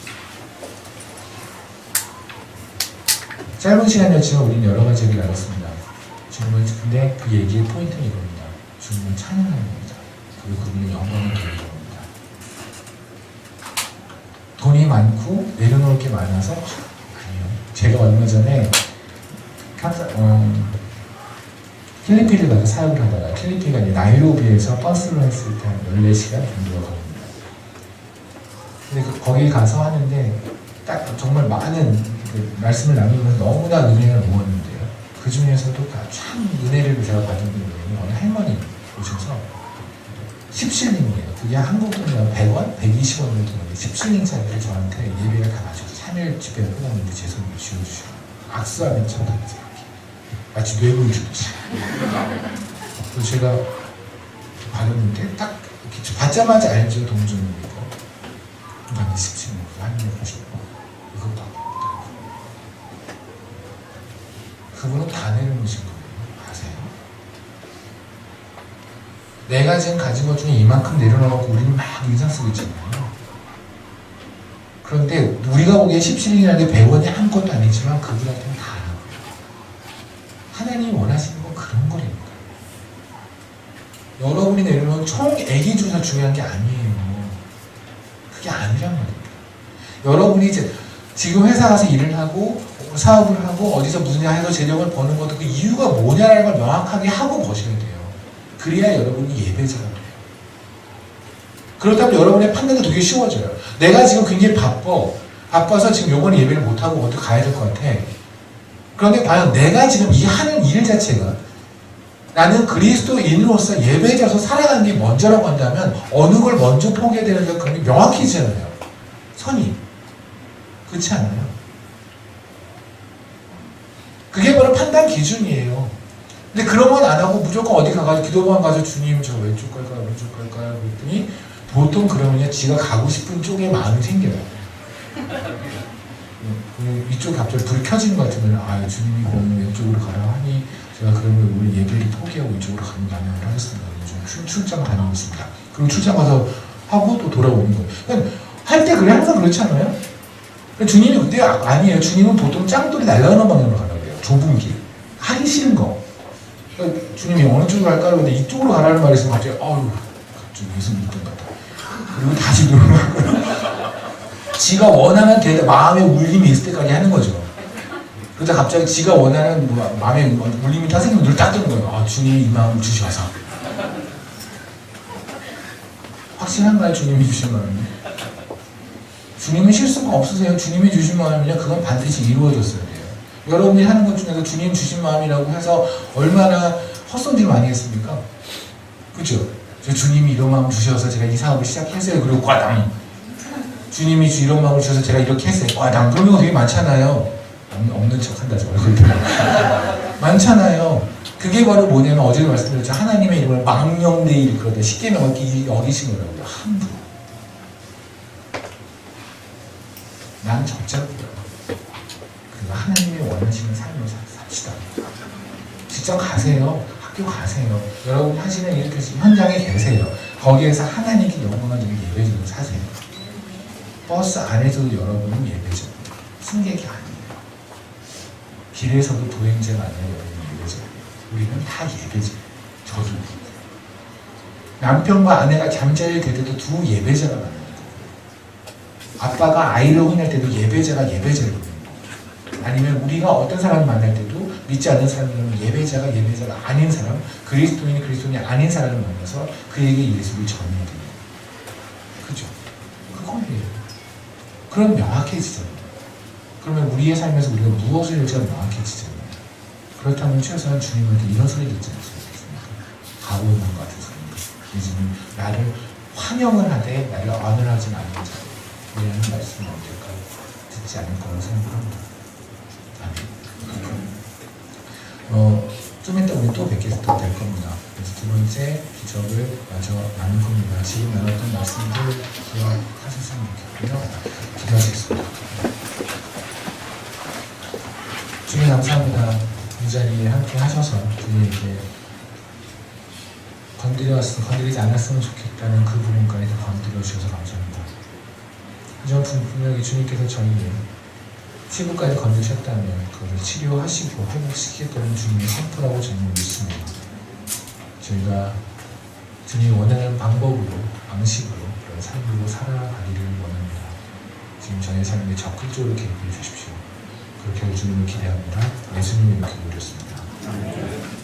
짧은 시간이었지만 우리는 여러 가지 얘기를 나눴습니다. 주님은 근데 그 얘기의 포인트는 이겁니다. 주님은 찬양하는 겁니다. 그리고 그분의 영광을 드리는 겁니다. 돈이 많고 내려놓을 게 많아서 아니요. 제가 얼마 전에 필리핀을 가서 사역을 하다가 필리핀이 아니라 나이로비에서 버스로 했을 때 한 14시간 정도가 걸립니다. 근데 거기 가서 하는데 딱 정말 많은 말씀을 나누면서 너무나 은혜가 모았는데요. 그 중에서도 참 은혜를 제가 받은 분이 어느 할머니 오셔서 10실링이에요. 그게 한국 돈이면 100원? 120원 정도 되는데 10실링짜리를 저한테 예배가 다 맞춰서 3일 집회를 끝났는데 제 손을 쥐어주시고 악수하면 쳐다보세요. 마치 뇌물 주듯이. 그래서 제가 받았는데 딱 이렇게 받자마자 알죠. 동전이니까. 난 10실링 한입 하시고 이것도 안 됩니다. 그분은 다 내려놓으신 거예요. 아세요? 내가 지금 가진 것 중에 이만큼 내려놓고 우리는 막 인상 쓰고 있잖아요. 그런데 우리가 보기에 10실링이라는 게 100원이 한 것도 아니지만 그분한테는 다 하나님이 원하시는 건 그런 거랍니다. 여러분이 내려놓은 총 애기 중에서 중요한 게 아니에요. 그게 아니란 말입니다. 여러분이 이제 지금 회사 가서 일을 하고 사업을 하고 어디서 무슨 일 해서 재력을 버는 것도 그 이유가 뭐냐라는 걸 명확하게 하고 거셔야 돼요. 그래야 여러분이 예배자가 돼요. 그렇다면 여러분의 판단도 되게 쉬워져요. 내가 지금 굉장히 바빠서 지금 요번에 예배를 못하고 어디 가야 될 것 같아. 그런데 과연 내가 지금 이 하는 일 자체가 나는 그리스도인으로서 예배자로서 살아가는 게 먼저라고 한다면 어느 걸 먼저 포기해야 되는지가 그런 게 명확해지잖아요. 선이. 그렇지 않아요? 그게 바로 판단 기준이에요. 근데 그런 건 안 하고 무조건 어디 가가지고 기도만 가서 주님 저 왼쪽 갈까요? 오른쪽 갈까요? 그랬더니 보통 그러면요 지가 가고 싶은 쪽에 마음이 생겨요. 이쪽 갑자기 불이 켜지는 것 같으면 아 주님이 그러면 왼쪽으로 가라 하니 제가 그러면 우리 예배를 포기하고 이쪽으로 가는 방향을 하겠습니다. 요즘 출장 다니고 있습니다. 그리고 출장 가서 하고 또 돌아오는 거예요. 그러니까 할 때 그래 항상 그렇지 않아요? 주님이 그때 아니에요. 주님은 보통 짱돌이 날아가는 방향으로 가라고 해요. 좁은 길. 하기 싫은 거. 그러니까 주님이 어느 쪽으로 갈까요? 근데 이쪽으로 가라는 말이 있으면 갑자기 갑자기 예수 믿던 것 같아. 그리고 다시 들어가고 지가 원하는 대답, 마음의 울림이 있을 때까지 하는 거죠. 그러다 갑자기 지가 원하는 마음의 울림이 딱 생기면 눈을 딱 뜨는 거예요. 주님이 이 마음을 주셔서. 확실한가요? 주님이 주신 마음이? 주님은 실수가 없으세요. 주님이 주신 마음이면 그건 반드시 이루어졌어야 돼요. 여러분이 하는 것 중에서 주님 주신 마음이라고 해서 얼마나 헛손질 많이 했습니까? 그죠? 주님이 이런 마음 주셔서 제가 이 사업을 시작했어요. 그리고 꽈당. 주님이 이런 마음을 주셔서 제가 이렇게 했어요. 꽈당. 그런 경우 되게 많잖아요. 없는 척 한다, 저 얼굴. 많잖아요. 그게 바로 뭐냐면 어제도 말씀드렸죠. 하나님의 이름을 망령되이 그러다 십계명을 어기신 거라고요. 함부로. 난 적자고요. 그리고 하나님이 원하시는 삶을 삽시다. 직접 가세요. 학교 가세요. 여러분이 하시는 일 현장에 계세요. 거기에서 하나님께 영광을 드리는 예배자로 사세요. 버스 안에서도 여러분은 예배자예요. 승객이 아니에요. 길에서도 보행자가 아니라 여러분은 예배자예요. 우리는 다 예배자예요. 저도. 남편과 아내가 잠자리에 들 때도 두 예배자가 만나요. 아빠가 아이를 혼낼 때도 예배자가 예배자를 부르는 거예요. 아니면 우리가 어떤 사람을 만날 때도 믿지 않는 사람이라면 예배자가 아닌 사람, 그리스도인이 아닌 사람을 만나서 그에게 예수를 전해야 돼요. 그죠? 그건이에요. 그럼 명확해지잖아요. 그러면 우리의 삶에서 우리가 무엇을 할지가 명확해지잖아요. 그렇다면 최소한 주님한테 이런 소리 듣지 않습니까? 가고 있는 것 같은 소리. 예수님 나를 환영을 하되 나를 언을 하지 않는 자 이라는 말씀을 언제까지 듣지 않을 거라고 생각합니다. 아멘. 좀 이따 우리 또 뵙게 될 겁니다. 그래서 두 번째 기적을 마저 나눌 겁니다. 지금 나눴던 말씀들 기억하셨으면 좋겠고요. 기도하시겠습니다. 주님 감사합니다. 이 자리에 함께 하셔서 주님에게 건드리지 않았으면 좋겠다는 그 부분까지 다 건드려 주셔서 감사합니다. 하지만 분명히 주님께서 저희를 치부까지 건드셨다면 그것을 치료하시고 회복시키겠다는 주님의 선포라고 저는 믿습니다. 저희가 주님이 원하는 방법으로, 방식으로 그런 삶으로 살아가기를 원합니다. 지금 저희 삶에 적극적으로 개입해 주십시오. 그렇게 주님을 기대합니다. 예수님의 이렇게 올렸습니다.